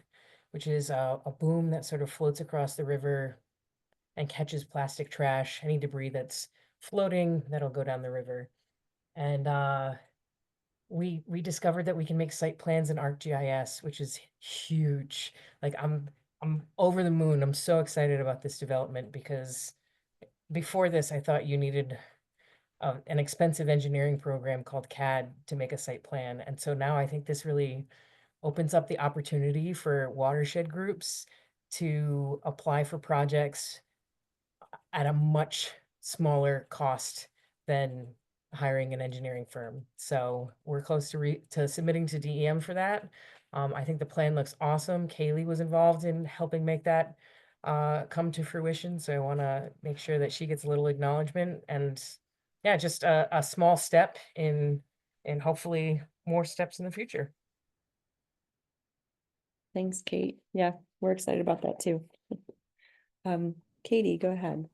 Speaker 5: which is a boom that sort of floats across the river and catches plastic trash, any debris that's floating that'll go down the river. And we discovered that we can make site plans in ArcGIS, which is huge. Like I'm over the moon. I'm so excited about this development because before this, I thought you needed an expensive engineering program called CAD to make a site plan. And so now I think this really opens up the opportunity for watershed groups to apply for projects at a much smaller cost than hiring an engineering firm. So we're close to submitting to DEM for that. I think the plan looks awesome. Kaylee was involved in helping make that come to fruition. So I want to make sure that she gets a little acknowledgement and yeah, just a small step in hopefully more steps in the future.
Speaker 1: Thanks, Kate. Yeah, we're excited about that too. Katie, go ahead.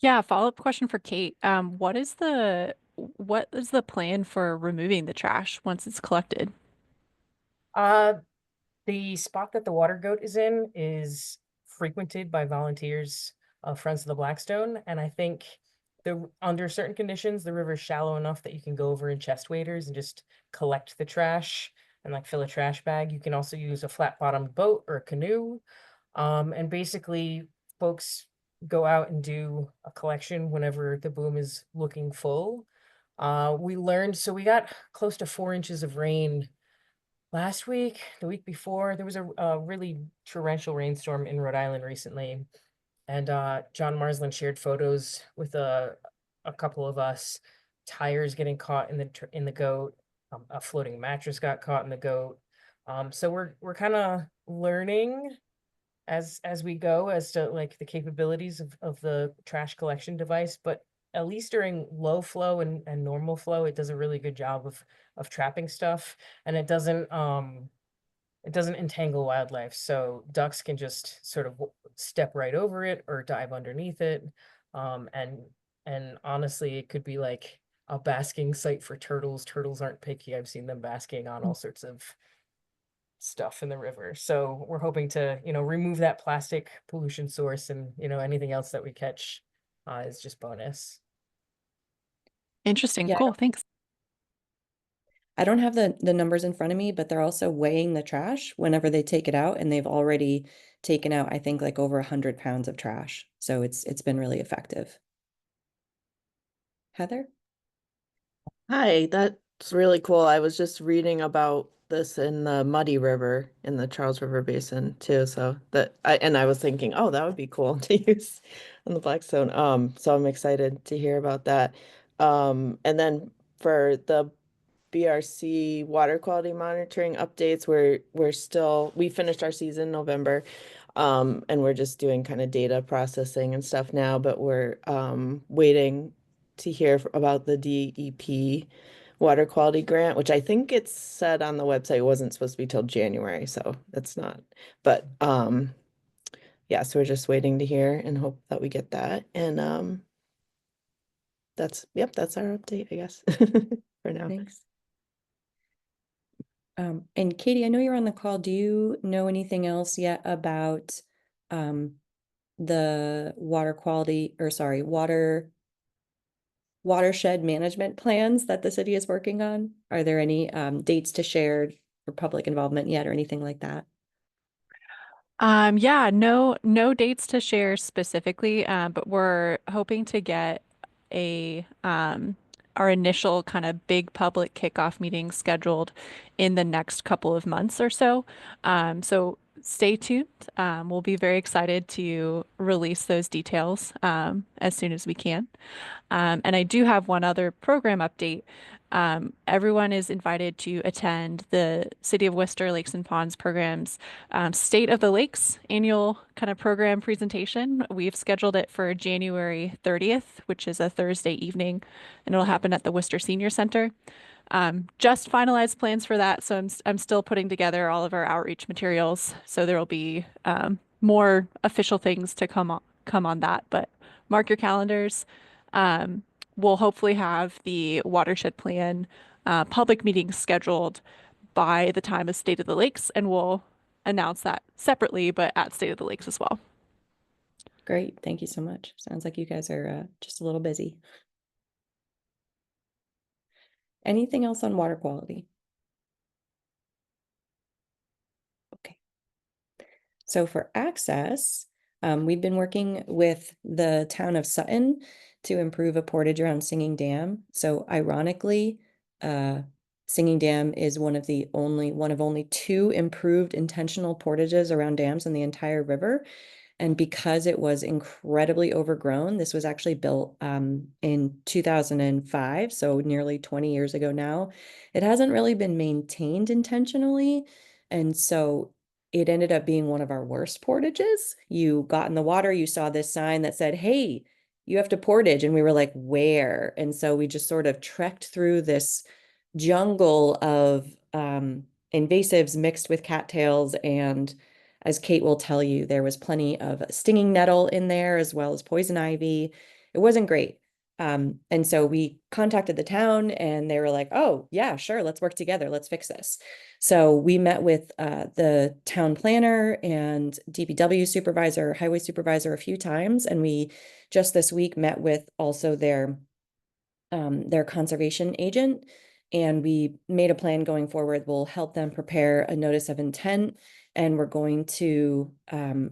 Speaker 6: Yeah, follow-up question for Kate. What is the plan for removing the trash once it's collected?
Speaker 5: The spot that the water goat is in is frequented by volunteers of Friends of the Blackstone, and I think under certain conditions the river's shallow enough that you can go over in chest waders and just collect the trash and like fill a trash bag. You can also use a flat-bottomed boat or a canoe, and basically folks go out and do a collection whenever the boom is looking full. We got close to 4 inches of rain last week, the week before. There was a really torrential rainstorm in Rhode Island recently. And John Marsland shared photos with a couple of us, tires getting caught in the goat, a floating mattress got caught in the goat. So we're kind of learning as we go as to like the capabilities of the trash collection device, but at least during low flow and normal flow, it does a really good job of trapping stuff, and it doesn't entangle wildlife. So ducks can just sort of step right over it or dive underneath it. And honestly, it could be like a basking site for turtles. Turtles aren't picky. I've seen them basking on all sorts of stuff in the river. So we're hoping to, remove that plastic pollution source, and, anything else that we catch is just bonus.
Speaker 6: Interesting.
Speaker 1: Yeah,
Speaker 6: Cool. Thanks.
Speaker 1: I don't have the numbers in front of me, but they're also weighing the trash whenever they take it out, and they've already taken out, I think, like over 100 pounds of trash. So it's been really effective. Heather?
Speaker 12: Hi, that's really cool. I was just reading about this in the Muddy River in the Charles River Basin too. So I was thinking, oh, that would be cool to use on the Blackstone. So I'm excited to hear about that. And then for the BRC water quality monitoring updates, we finished our season in November. And we're just doing kind of data processing and stuff now, but we're waiting to hear about the DEP water quality grant, which I think it's said on the website wasn't supposed to be till January, so that's not. But yeah, so we're just waiting to hear and hope that we get that. And that's our update, I guess, for now.
Speaker 1: Thanks. And Katie, I know you're on the call. Do you know anything else yet about the watershed management plans that the city is working on? Are there any dates to share for public involvement yet or anything like that?
Speaker 6: Yeah, no dates to share specifically, but we're hoping to get our initial kind of big public kickoff meeting scheduled in the next couple of months or so. So stay tuned. We'll be very excited to release those details as soon as we can. And I do have one other program update. Everyone is invited to attend the City of Worcester Lakes and Ponds program's State of the Lakes annual kind of program presentation. We've scheduled it for January 30th, which is a Thursday evening, and it'll happen at the Worcester Senior Center. Just finalized plans for that, so I'm still putting together all of our outreach materials. So there will be more official things to come on that, but mark your calendars. We'll hopefully have the watershed plan public meeting scheduled by the time of State of the Lakes, and we'll announce that separately, but at State of the Lakes as well.
Speaker 1: Great. Thank you so much. Sounds like you guys are just a little busy. Anything else on water quality? Okay. So for access, we've been working with the town of Sutton to improve a portage around Singing Dam. So ironically, Singing Dam is one of only 2 improved intentional portages around dams in the entire river. And because it was incredibly overgrown, this was actually built in 2005, so nearly 20 years ago now. It hasn't really been maintained intentionally. And so it ended up being one of our worst portages. You got in the water, you saw this sign that said, hey, you have to portage. And we were like, where? And so we just sort of trekked through this jungle of invasives mixed with cattails, and as Kate will tell you, there was plenty of stinging nettle in there as well as poison ivy. It wasn't great. And so we contacted the town and they were like, oh, yeah, sure, let's work together. Let's fix this. So we met with the town planner and DPW supervisor, highway supervisor a few times. And we just this week met with also their conservation agent. And we made a plan going forward. We'll help them prepare a notice of intent, and we're going to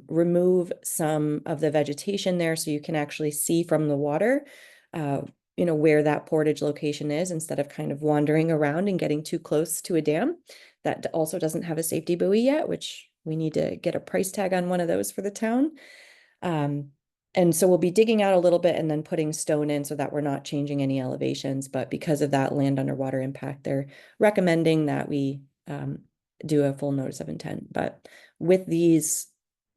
Speaker 1: remove some of the vegetation there so you can actually see from the water, where that portage location is, instead of kind of wandering around and getting too close to a dam that also doesn't have a safety buoy yet, which we need to get a price tag on one of those for the town. And so we'll be digging out a little bit and then putting stone in so that we're not changing any elevations. But because of that land underwater impact, they're recommending that we do a full notice of intent. But with these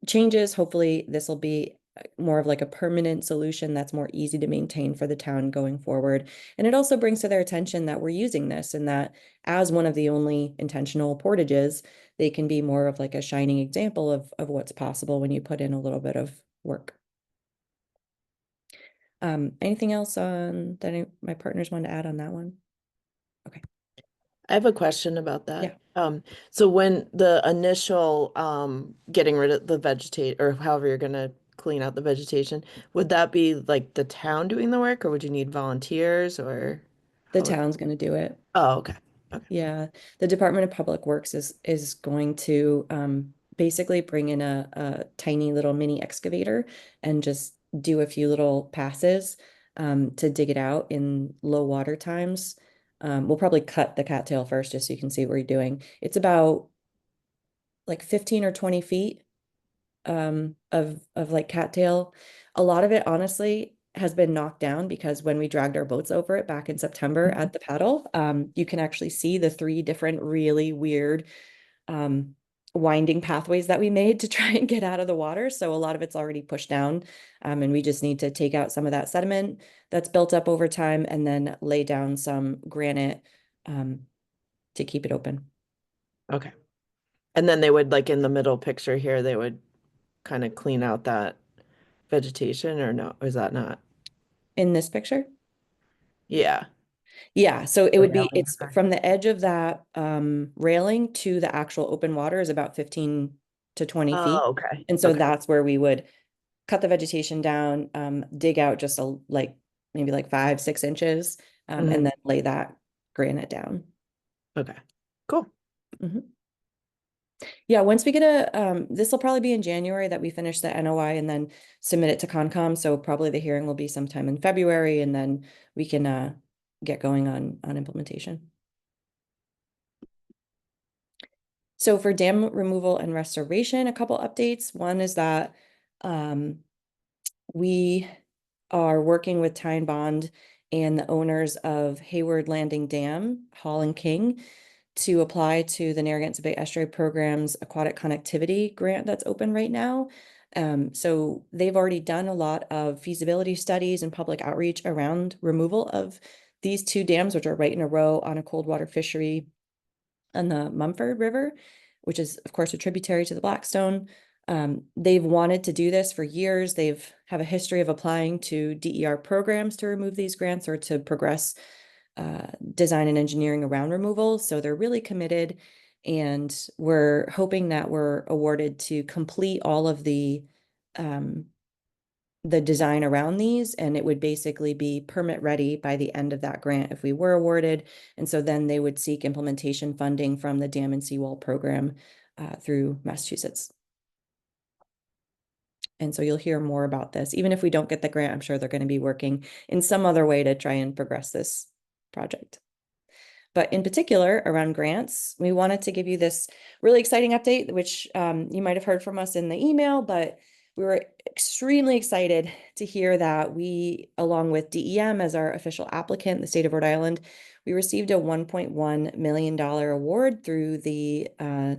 Speaker 1: changes, hopefully this will be more of like a permanent solution that's more easy to maintain for the town going forward. And it also brings to their attention that we're using this and that as one of the only intentional portages, they can be more of like a shining example of what's possible when you put in a little bit of work. Anything else on that my partners want to add on that one? Okay.
Speaker 12: I have a question about that.
Speaker 1: Yeah.
Speaker 12: So when the initial getting rid of the vegetate or however you're gonna clean out the vegetation, would that be like the town doing the work or would you need volunteers or
Speaker 1: The
Speaker 12: how would-
Speaker 1: town's going to do it.
Speaker 12: Oh, okay.
Speaker 1: Yeah, the Department of Public Works is going to basically bring in a tiny little mini excavator and just do a few little passes to dig it out in low water times. We'll probably cut the cattail first just so you can see what you're doing. It's about like 15 or 20 feet of like cattail. A lot of it honestly has been knocked down because when we dragged our boats over it back in September at the paddle, you can actually see the 3 different really weird winding pathways that we made to try and get out of the water. So a lot of it's already pushed down, and we just need to take out some of that sediment that's built up over time and then lay down some granite to keep it open.
Speaker 12: Okay. And then they would like in the middle picture here, they would kind of clean out that vegetation or no, is that not?
Speaker 1: In this picture?
Speaker 12: Yeah.
Speaker 1: Yeah, so it would be,
Speaker 12: Railing,
Speaker 1: it's from the edge of that railing to the actual open water is about 15 to 20 feet.
Speaker 12: Oh, okay.
Speaker 1: And so
Speaker 12: Okay.
Speaker 1: that's where we would cut the vegetation down, dig out just like maybe like 5-6 inches,
Speaker 12: Mhm.
Speaker 1: and then lay that granite down.
Speaker 12: Okay, cool.
Speaker 1: Mhm. Yeah, once we get this will probably be in January that we finish the NOI and then submit it to Concom. So probably the hearing will be sometime in February, and then we can get going on implementation. So for dam removal and restoration, a couple updates. One is that we are working with Tyne Bond and the owners of Hayward Landing Dam, Hall and King, to apply to the Narragansett Bay Estuary Program's aquatic connectivity grant that's open right now. So they've already done a lot of feasibility studies and public outreach around removal of these 2 dams, which are right in a row on a cold water fishery on the Mumford River, which is of course a tributary to the Blackstone. They've wanted to do this for years. They've have a history of applying to DER programs to remove these grants or to progress design and engineering around removal. So they're really committed, and we're hoping that we're awarded to complete all of the design around these, and it would basically be permit ready by the end of that grant if we were awarded. And so then they would seek implementation funding from the Dam and Seawall program through Massachusetts. And so you'll hear more about this. Even if we don't get the grant, I'm sure they're going to be working in some other way to try and progress this project. But in particular, around grants, we wanted to give you this really exciting update, which you might have heard from us in the email, but we were extremely excited to hear that we, along with DEM as our official applicant, the state of Rhode Island, we received a $1.1 million award through the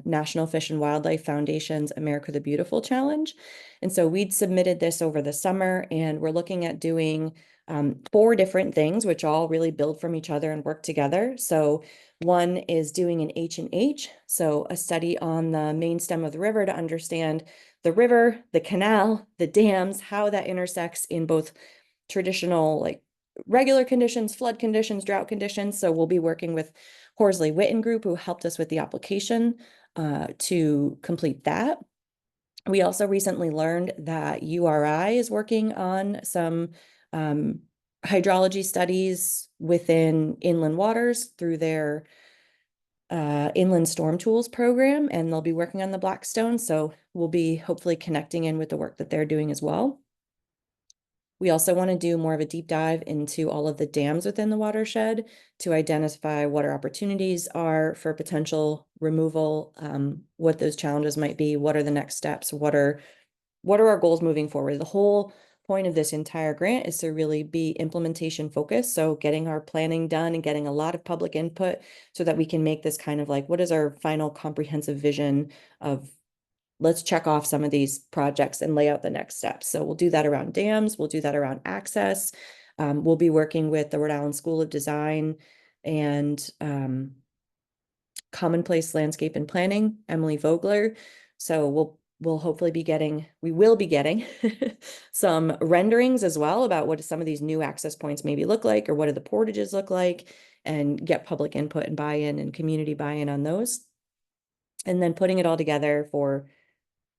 Speaker 1: National Fish and Wildlife Foundation's America the Beautiful Challenge. And so we'd submitted this over the summer, and we're looking at doing 4 different things, which all really build from each other and work together. So one is doing an H&H, so a study on the main stem of the river to understand the river, the canal, the dams, how that intersects in both traditional, like regular conditions, flood conditions, drought conditions. So we'll be working with Horsley Witten Group, who helped us with the application to complete that. We also recently learned that URI is working on some hydrology studies within inland waters through their inland storm tools program, and they'll be working on the Blackstone. So we'll be hopefully connecting in with the work that they're doing as well. We also want to do more of a deep dive into all of the dams within the watershed to identify what our opportunities are for potential removal, what those challenges might be, what are the next steps, what are our goals moving forward. The whole point of this entire grant is to really be implementation focused. So getting our planning done and getting a lot of public input so that we can make this kind of like, what is our final comprehensive vision of, let's check off some of these projects and lay out the next steps. So we'll do that around dams. We'll do that around access. We'll be working with the Rhode Island School of Design and Commonplace Landscape and Planning, Emily Vogler. So we'll hopefully be getting, we will be getting some renderings as well about what some of these new access points maybe look like, or what do the portages look like, and get public input and buy-in and community buy-in on those. And then putting it all together for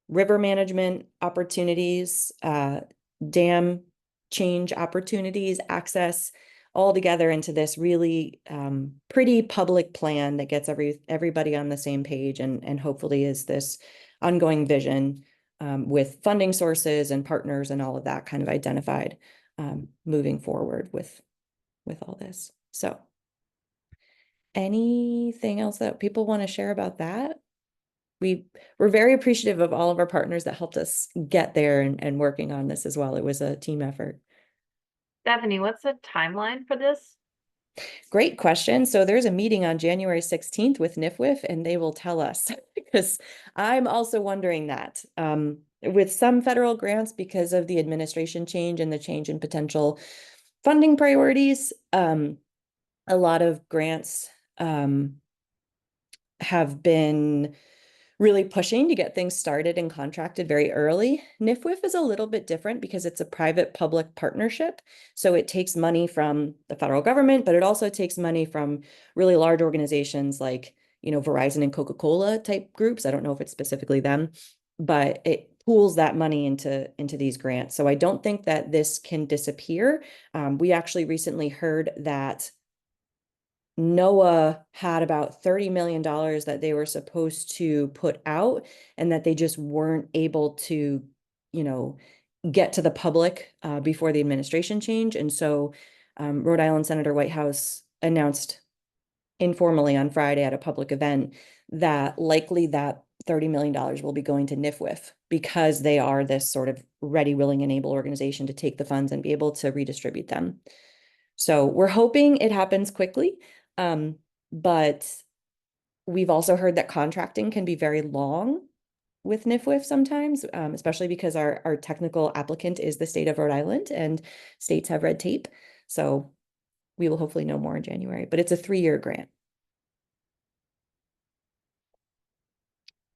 Speaker 1: river management opportunities, dam change opportunities, access, all together into this really pretty public plan that gets everybody on the same page, and hopefully is this ongoing vision with funding sources and partners and all of that kind of identified moving forward with all this. So anything else that people want to share about that? We're very appreciative of all of our partners that helped us get there and working on this as well. It was a team effort.
Speaker 13: Stephanie, what's the timeline for this?
Speaker 1: Great question. So there's a meeting on January 16th with NIFWIF, and they will tell us, because I'm also wondering that. With some federal grants, because of the administration change and the change in potential funding priorities, a lot of grants have been really pushing to get things started and contracted very early. NIFWIF is a little bit different because it's a private-public partnership. So it takes money from the federal government, but it also takes money from really large organizations like, Verizon and Coca-Cola type groups. I don't know if it's specifically them, but it pools that money into these grants. So I don't think that this can disappear. We actually recently heard that NOAA had about $30 million that they were supposed to put out, and that they just weren't able to, get to the public before the administration change. And so Rhode Island Senator Whitehouse announced informally on Friday at a public event that likely that $30 million will be going to NIFWIF, because they are this sort of ready, willing, and able organization to take the funds and be able to redistribute them. So we're hoping it happens quickly. But we've also heard that contracting can be very long with NIFWIF sometimes, especially because our technical applicant is the state of Rhode Island, and states have red tape. So we will hopefully know more in January, but it's a 3-year grant.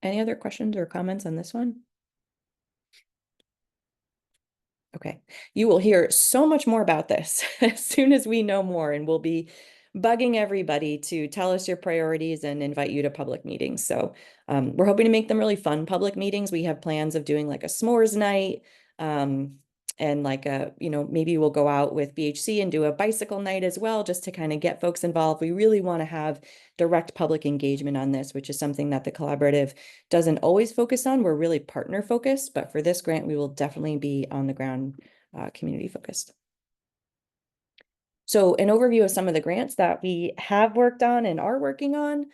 Speaker 1: Any other questions or comments on this one? Okay, you will hear so much more about this as soon as we know more, and we'll be bugging everybody to tell us your priorities and invite you to public meetings. So we're hoping to make them really fun public meetings. We have plans of doing like a s'mores night, and like maybe we'll go out with BHC and do a bicycle night as well, just to kind of get folks involved. We really want to have direct public engagement on this, which is something that the collaborative doesn't always focus on. We're really partner focused, but for this grant, we will definitely be on the ground community focused. So an overview of some of the grants that we have worked on and are working on.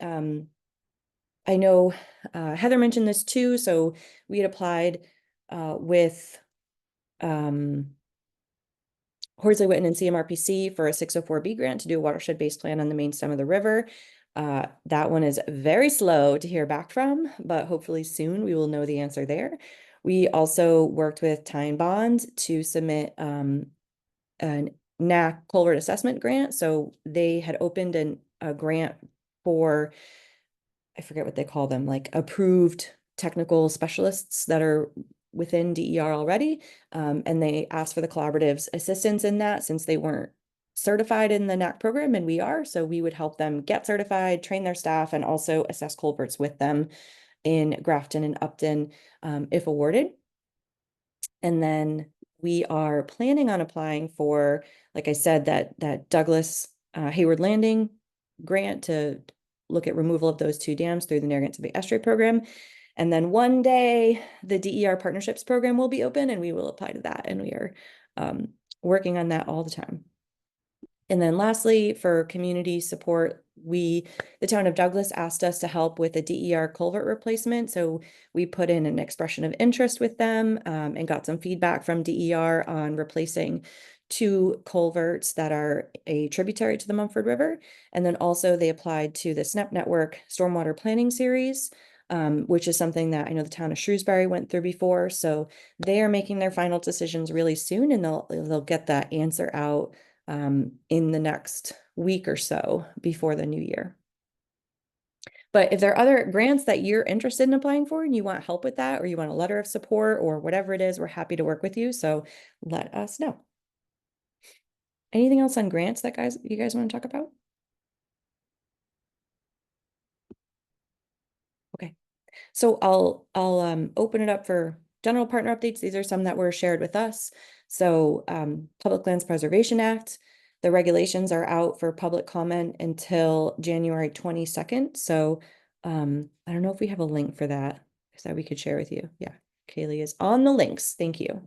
Speaker 1: I know Heather mentioned this too. So we had applied with Horsley Witten and CMRPC for a 604B grant to do a watershed-based plan on the main stem of the river. That one is very slow to hear back from, but hopefully soon we will know the answer there. We also worked with Tyne Bond to submit an NAC culvert assessment grant. So they had opened a grant for, I forget what they call them, like approved technical specialists that are within DER already. And they asked for the collaborative's assistance in that, since they weren't certified in the NAC program, and we are. So we would help them get certified, train their staff, and also assess culverts with them in Grafton and Upton if awarded. And then we are planning on applying for, like I said, that Douglas Hayward Landing grant to look at removal of those 2 dams through the Narragansett Bay Estuary Program. And then one day the DER Partnerships Program will be open, and we will apply to that. And we are working on that all the time. And then lastly, for community support, the town of Douglas asked us to help with a DER culvert replacement. So we put in an expression of interest with them and got some feedback from DER on replacing 2 culverts that are a tributary to the Mumford River. And then also they applied to the SNEP Network Stormwater Planning Series, which is something that I know the town of Shrewsbury went through before. So they are making their final decisions really soon, and they'll get that answer out in the next week or so before the new year. But if there are other grants that you're interested in applying for and you want help with that, or you want a letter of support or whatever it is, we're happy to work with you. So let us know. Anything else on grants that you guys want to talk about? Okay. So I'll open it up for general partner updates. These are some that were shared with us. So Public Lands Preservation Act, the regulations are out for public comment until January 22nd. So I don't know if we have a link for that so we could share with you. Yeah, Kaylee is on the links. Thank you.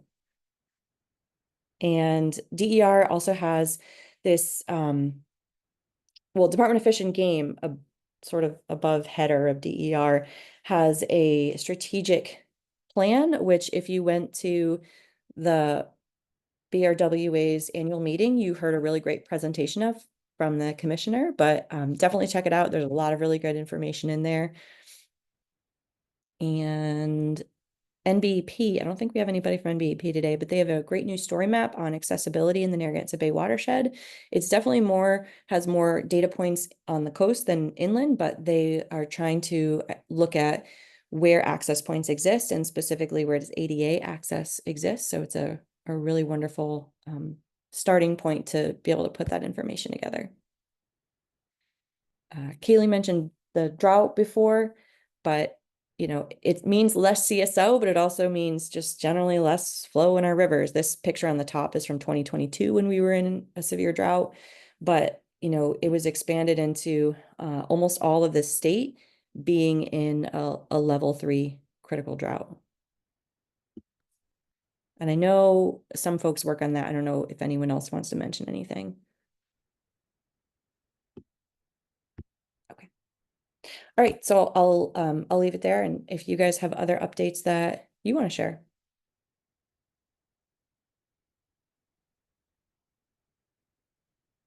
Speaker 1: And DER also has this, well, Department of Fish and Game, a sort of above header of DER, has a strategic plan, which if you went to the BRWA's annual meeting, you heard a really great presentation of from the commissioner, but definitely check it out. There's a lot of really good information in there. And NBEP, I don't think we have anybody from NBEP today, but they have a great new story map on accessibility in the Narragansett Bay watershed. It's definitely has more data points on the coast than inland, but they are trying to look at where access points exist and specifically where does ADA access exist. So it's a really wonderful starting point to be able to put that information together. Kaylee mentioned the drought before, but you know, it means less CSO, but it also means just generally less flow in our rivers. This picture on the top is from 2022 when we were in a severe drought, but you know, it was expanded into almost all of the state being in a level 3 critical drought. And I know some folks work on that. I don't know if anyone else wants to mention anything. All right, so I'll leave it there, and if you guys have other updates that you want to share.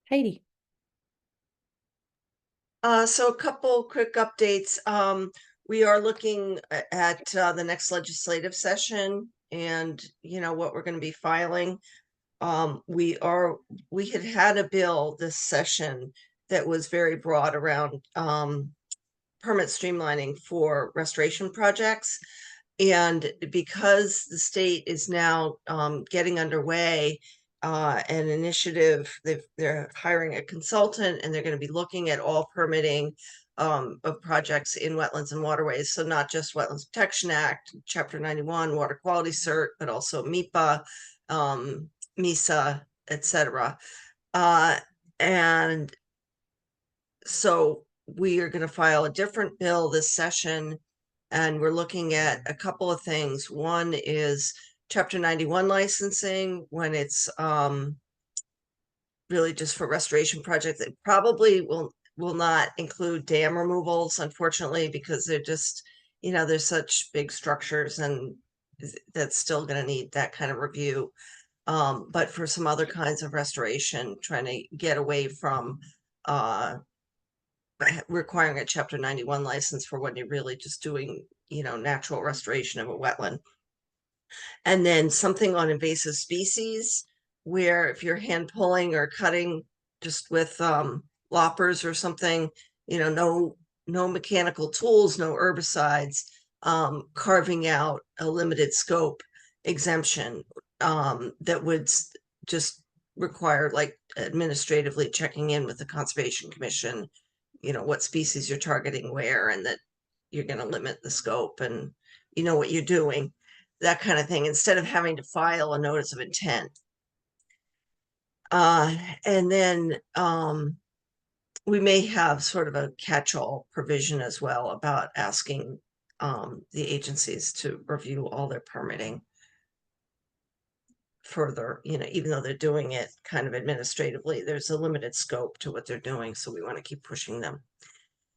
Speaker 1: Heidi.
Speaker 8: So a couple quick updates. We are looking at the next legislative session and you know what we're going to be filing. We had a bill this session that was very broad around permit streamlining for restoration projects. And because the state is now getting underway, an initiative, they're hiring a consultant and they're going to be looking at all permitting of projects in wetlands and waterways. So not just Wetlands Protection Act, Chapter 91, Water Quality Cert, but also MIPA, MISA, etc. And so we are going to file a different bill this session, and we're looking at a couple of things. One is Chapter 91 licensing when it's really just for restoration projects. It probably will not include dam removals, unfortunately, because they're just, you know, there's such big structures and that's still going to need that kind of review. But for some other kinds of restoration, trying to get away from requiring a Chapter 91 license for when you're really just doing, you know, natural restoration of a wetland. And then something on invasive species, where if you're hand pulling or cutting just with loppers or something, you know, no mechanical tools, no herbicides, carving out a limited scope exemption that would just require like administratively checking in with the Conservation Commission, you know, what species you're targeting where, and that you're going to limit the scope and you know what you're doing, that kind of thing, instead of having to file a notice of intent. And then we may have sort of a catch-all provision as well about asking the agencies to review all their permitting. further, you know, even though they're doing it kind of administratively, there's a limited scope to what they're doing, so we want to keep pushing them.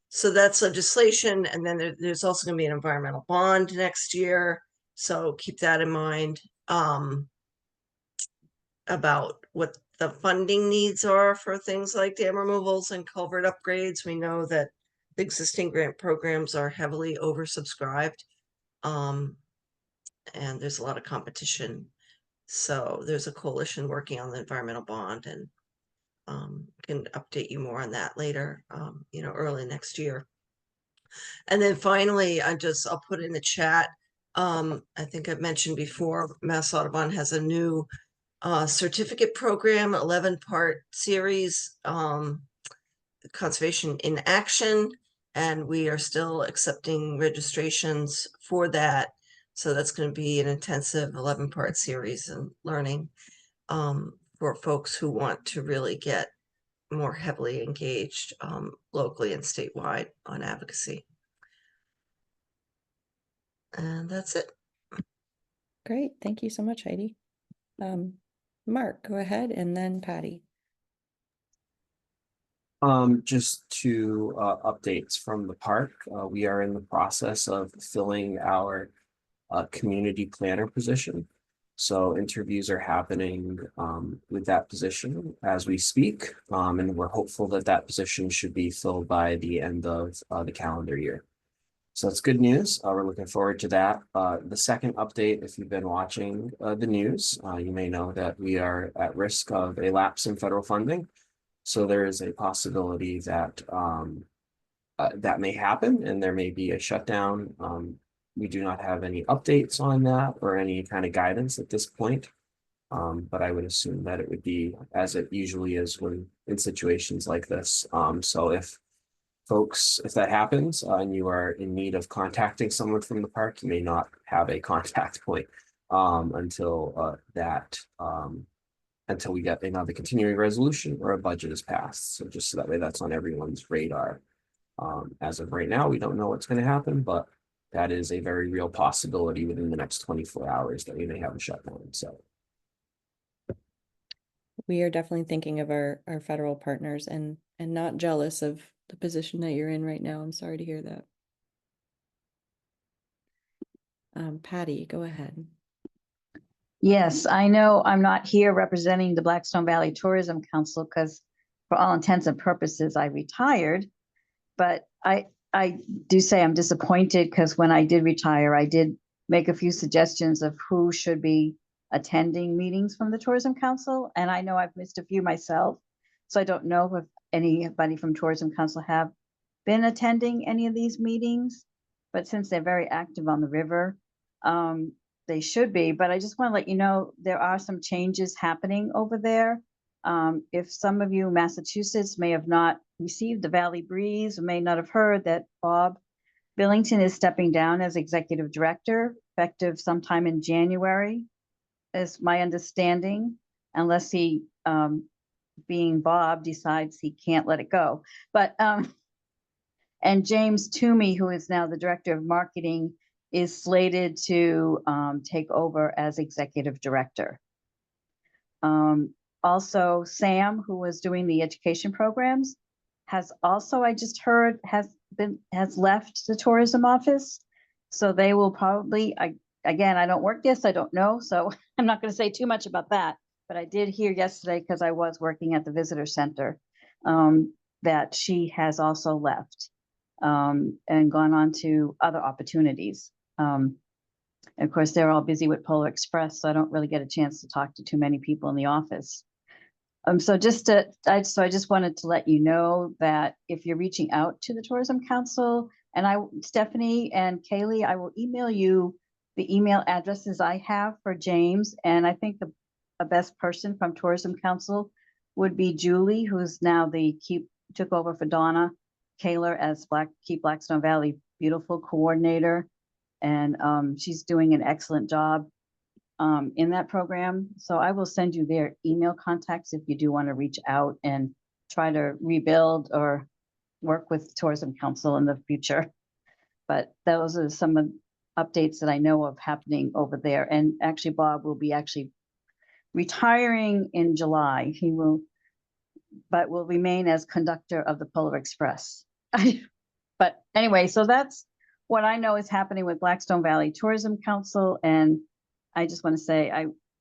Speaker 8: So that's legislation, and then there's also going to be an environmental bond next year, so keep that in mind. About what the funding needs are for things like dam removals and culvert upgrades. We know that the existing grant programs are heavily oversubscribed, and there's a lot of competition. So there's a coalition working on the environmental bond, and can update you more on that later, you know, early next year. And then finally, I'll put in the chat. I think I've mentioned before, Mass Audubon has a new certificate program, 11-part series, Conservation in Action, and we are still accepting registrations for that. So that's going to be an intensive 11-part series and learning for folks who want to really get more heavily engaged locally and statewide on advocacy. And that's it.
Speaker 1: Great. Thank you so much, Heidi. Mark, go ahead, and then Patty.
Speaker 15: Just two updates from the park. We are in the process of filling our community planner position. So interviews are happening with that position as we speak, and we're hopeful that that position should be filled by the end of the calendar year. So it's good news. We're looking forward to that. The second update, if you've been watching the news, you may know that we are at risk of a lapse in federal funding. So there is a possibility that that may happen, and there may be a shutdown. We do not have any updates on that or any kind of guidance at this point. But I would assume that it would be as it usually is when in situations like this. So if that happens and you are in need of contacting someone from the park, you may not have a contact point until until we get another continuing resolution or a budget is passed. So just so that way that's on everyone's radar. As of right now, we don't know what's going to happen, but that is a very real possibility within the next 24 hours that we may have a shutdown. So
Speaker 1: We are definitely thinking of our federal partners and not jealous of the position that you're in right now. I'm sorry to hear that. Patty, go ahead.
Speaker 3: Yes, I know I'm not here representing the Blackstone Valley Tourism Council because for all intents and purposes, I retired. But I do say I'm disappointed because when I did retire, I did make a few suggestions of who should be attending meetings from the Tourism Council. And I know I've missed a few myself. So I don't know if anybody from Tourism Council have been attending any of these meetings. But since they're very active on the river, they should be. But I just want to let you know, there are some changes happening over there. If some of you in Massachusetts may have not received the Valley Breeze, or may not have heard that Bob Billington is stepping down as executive director, effective sometime in January, is my understanding, unless he, being Bob, decides he can't let it go. But and James Toomey, who is now the director of marketing, is slated to take over as executive director. Also, Sam, who was doing the education programs, has also, I just heard, has left the tourism office. So they will probably, again, I don't work this, I don't know, so I'm not going to say too much about that. But I did hear yesterday, because I was working at the visitor center, that she has also left and gone on to other opportunities. Of course, they're all busy with Polar Express, so I don't really get a chance to talk to too many people in the office. So I just wanted to let you know that if you're reaching out to the Tourism Council, and Stephanie and Kaylee, I will email you the email addresses I have for James. And I think the best person from Tourism Council would be Julie, who's now took over for Donna Kaler as Keep Blackstone Valley Beautiful coordinator. And she's doing an excellent job in that program. So I will send you their email contacts if you do want to reach out and try to rebuild or work with Tourism Council in the future. But those are some of the updates that I know of happening over there. And actually, Bob will be retiring in July. He will, but will remain as conductor of the Polar Express. But anyway, so that's what I know is happening with Blackstone Valley Tourism Council, and I just want to say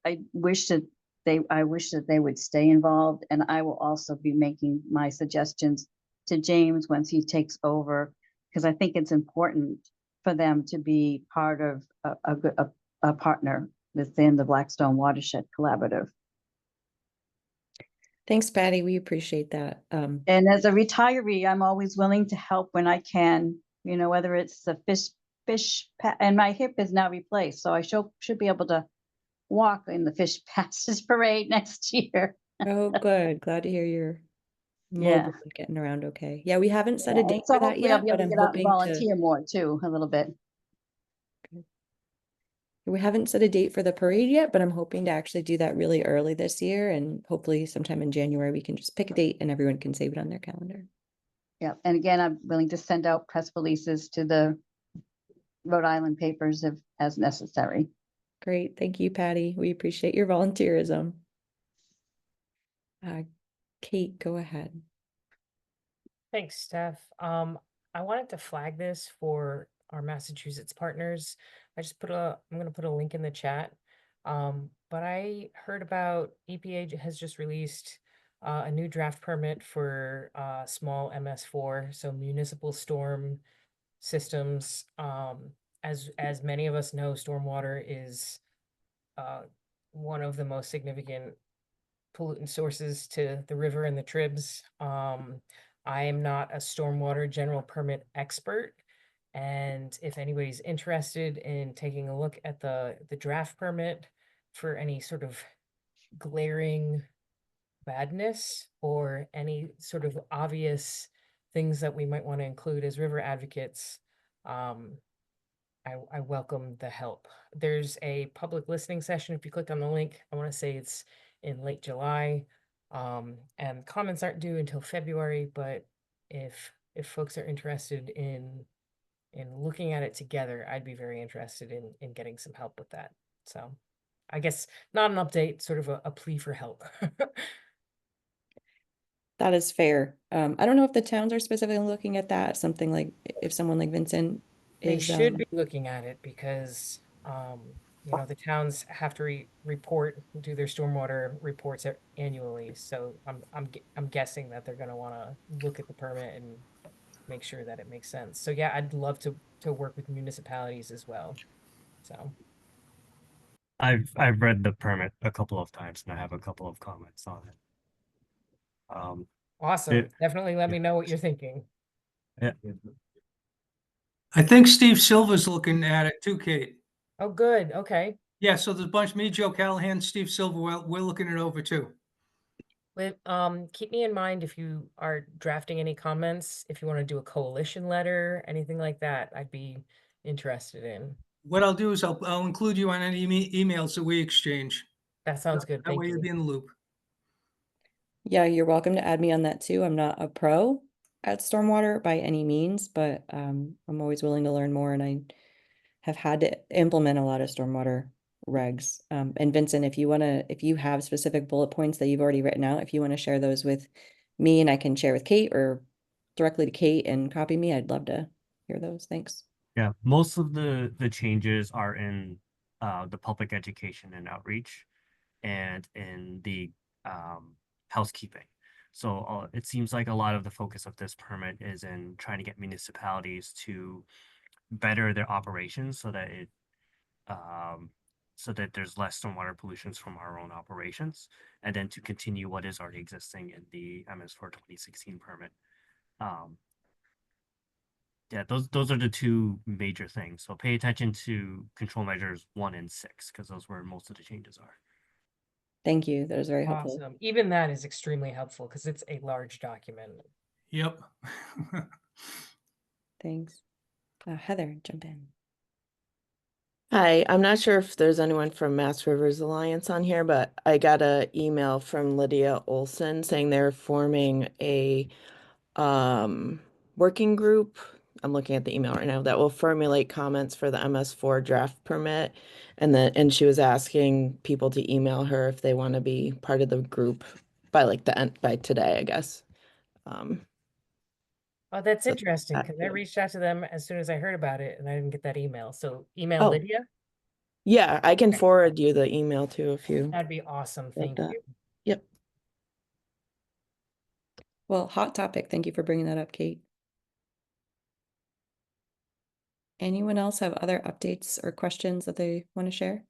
Speaker 3: I wish that they would stay involved, and I will also be making my suggestions to James once he takes over, because I think it's important for them to be part of a partner within the Blackstone Watershed Collaborative.
Speaker 1: Thanks, Patty. We appreciate that.
Speaker 3: And as a retiree, I'm always willing to help when I can, you know, whether it's the and my hip is now replaced, so I should be able to walk in the fish passes parade next year.
Speaker 1: Oh, good. Glad to hear you're
Speaker 3: Yeah.
Speaker 1: mobile and getting around okay. Yeah, we haven't set
Speaker 3: Yeah,
Speaker 1: a date
Speaker 3: so
Speaker 1: for that
Speaker 3: hopefully I'll
Speaker 1: yet,
Speaker 3: be able
Speaker 1: but
Speaker 3: to
Speaker 1: I'm
Speaker 3: get out and
Speaker 1: hoping to.
Speaker 3: volunteer more too, a little bit.
Speaker 1: We haven't set a date for the parade yet, but I'm hoping to actually do that really early this year, and hopefully sometime in January we can just pick a date and everyone can save it on their calendar.
Speaker 3: Yeah, and again, I'm willing to send out press releases to the Rhode Island papers if as necessary.
Speaker 1: Great. Thank you, Patty. We appreciate your volunteerism. Kate, go ahead.
Speaker 5: Thanks, Steph. I wanted to flag this for our Massachusetts partners. I'm gonna put a link in the chat. But I heard about EPA has just released a new draft permit for small MS4, so municipal storm systems. As many of us know, stormwater is one of the most significant pollutant sources to the river and the tribs. I am not a stormwater general permit expert. And if anybody's interested in taking a look at the draft permit for any sort of glaring badness or any sort of obvious things that we might want to include as river advocates, I welcome the help. There's a public listening session. If you click on the link, I want to say it's in late July. And comments aren't due until February, but if folks are interested in looking at it together, I'd be very interested in getting some help with that. So I guess not an update, sort of a plea for help.
Speaker 1: That is fair. I don't know if the towns are specifically looking at that, something like if someone like Vincent
Speaker 5: They
Speaker 1: is.
Speaker 5: should be looking at it because, you know, the towns have to do their stormwater reports annually. So I'm guessing that they're gonna wanna look at the permit and make sure that it makes sense. So yeah, I'd love to work with municipalities as well. So
Speaker 16: I've read the permit a couple of times and I have a couple of comments on it.
Speaker 5: awesome. Definitely let me know what you're thinking.
Speaker 16: Yeah.
Speaker 2: I think Steve Silva's looking at it too, Kate.
Speaker 5: Oh, good. Okay.
Speaker 2: Yeah, so there's a bunch, me, Joe Callahan, Steve Silva, we're looking it over too.
Speaker 5: Keep me in mind if you are drafting any comments, if you want to do a coalition letter, anything like that, I'd be interested in.
Speaker 2: What I'll do is I'll include you on any emails that we exchange.
Speaker 5: That sounds good.
Speaker 2: That way you'll be in the loop.
Speaker 1: Yeah, you're welcome to add me on that too. I'm not a pro at stormwater by any means, but I'm always willing to learn more, and I have had to implement a lot of stormwater regs. And Vincent, if you have specific bullet points that you've already written out, if you want to share those with me and I can share with Kate or directly to Kate and copy me, I'd love to hear those. Thanks.
Speaker 16: Yeah, most of the changes are in the public education and outreach and in the housekeeping. So it seems like a lot of the focus of this permit is in trying to get municipalities to better their operations so that there's less stormwater pollutions from our own operations, and then to continue what is already existing in the MS4 2016 permit. Yeah, those are the two major things. So pay attention to control measures 1 and 6, because those where most of the changes are.
Speaker 1: Thank you. That was very helpful.
Speaker 5: Awesome. Even that is extremely helpful because it's a large document.
Speaker 2: Yep.
Speaker 1: Thanks. Heather, jump in.
Speaker 12: Hi, I'm not sure if there's anyone from Mass Rivers Alliance on here, but I got an email from Lydia Olson saying they're forming a working group I'm looking at the email right now, that will formulate comments for the MS4 draft permit. And she was asking people to email her if they want to be part of the group by like the end, by today, I guess.
Speaker 5: Oh, that's
Speaker 12: So
Speaker 5: interesting,
Speaker 12: that
Speaker 5: because I
Speaker 12: too.
Speaker 5: reached out to them as soon as I heard about it and I didn't get that email. So email
Speaker 12: Oh,
Speaker 5: Lydia.
Speaker 12: yeah, I can forward you the email too if you
Speaker 5: That'd be awesome.
Speaker 12: like
Speaker 5: Thank
Speaker 12: that.
Speaker 5: you.
Speaker 12: Yep.
Speaker 1: Well, hot topic. Thank you for bringing that up, Kate. Anyone else have other updates or questions that they want to share?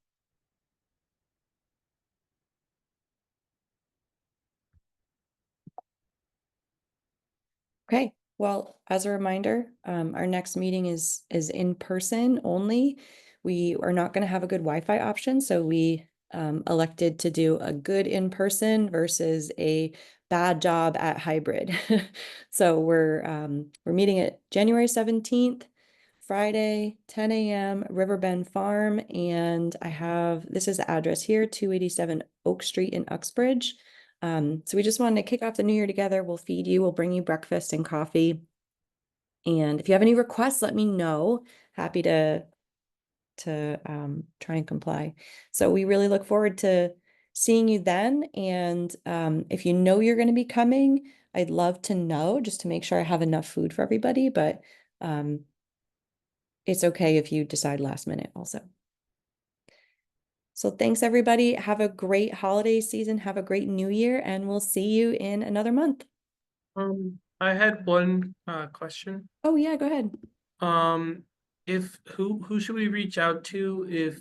Speaker 1: Okay, well, as a reminder, our next meeting is in person only. We are not going to have a good Wi-Fi option, so we elected to do a good in person versus a bad job at hybrid. So we're meeting at January 17th, Friday, 10 a.m., Riverbend Farm, and this is the address here, 287 Oak Street in Uxbridge. So we just wanted to kick off the new year together. We'll feed you, we'll bring you breakfast and coffee. And if you have any requests, let me know. Happy to try and comply. So we really look forward to seeing you then. And if you know you're going to be coming, I'd love to know just to make sure I have enough food for everybody. But it's okay if you decide last minute also. So thanks, everybody. Have a great holiday season. Have a great new year, and we'll see you in another month.
Speaker 9: I had one question.
Speaker 1: Oh, yeah, go ahead.
Speaker 9: If who should we reach out to if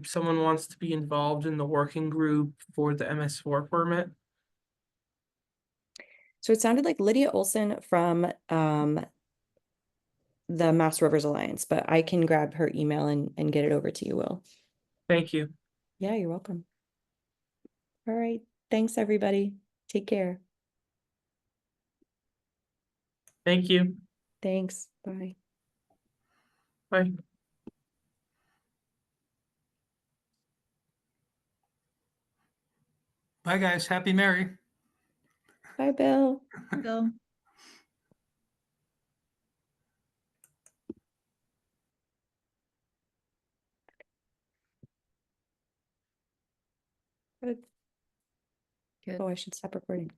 Speaker 9: someone wants to be involved in the working group for the MS4 permit?
Speaker 1: So it sounded like Lydia Olson from the Mass Rivers Alliance, but I can grab her email and get it over to you, Will.
Speaker 9: Thank you.
Speaker 1: Yeah, you're welcome. All right. Thanks, everybody. Take care.
Speaker 9: Thank you.
Speaker 1: Thanks. Bye.
Speaker 9: Bye. Bye, guys. Happy Merry.
Speaker 1: Bye, Bill.
Speaker 4: Bill.
Speaker 1: Good. Oh, I should stop recording.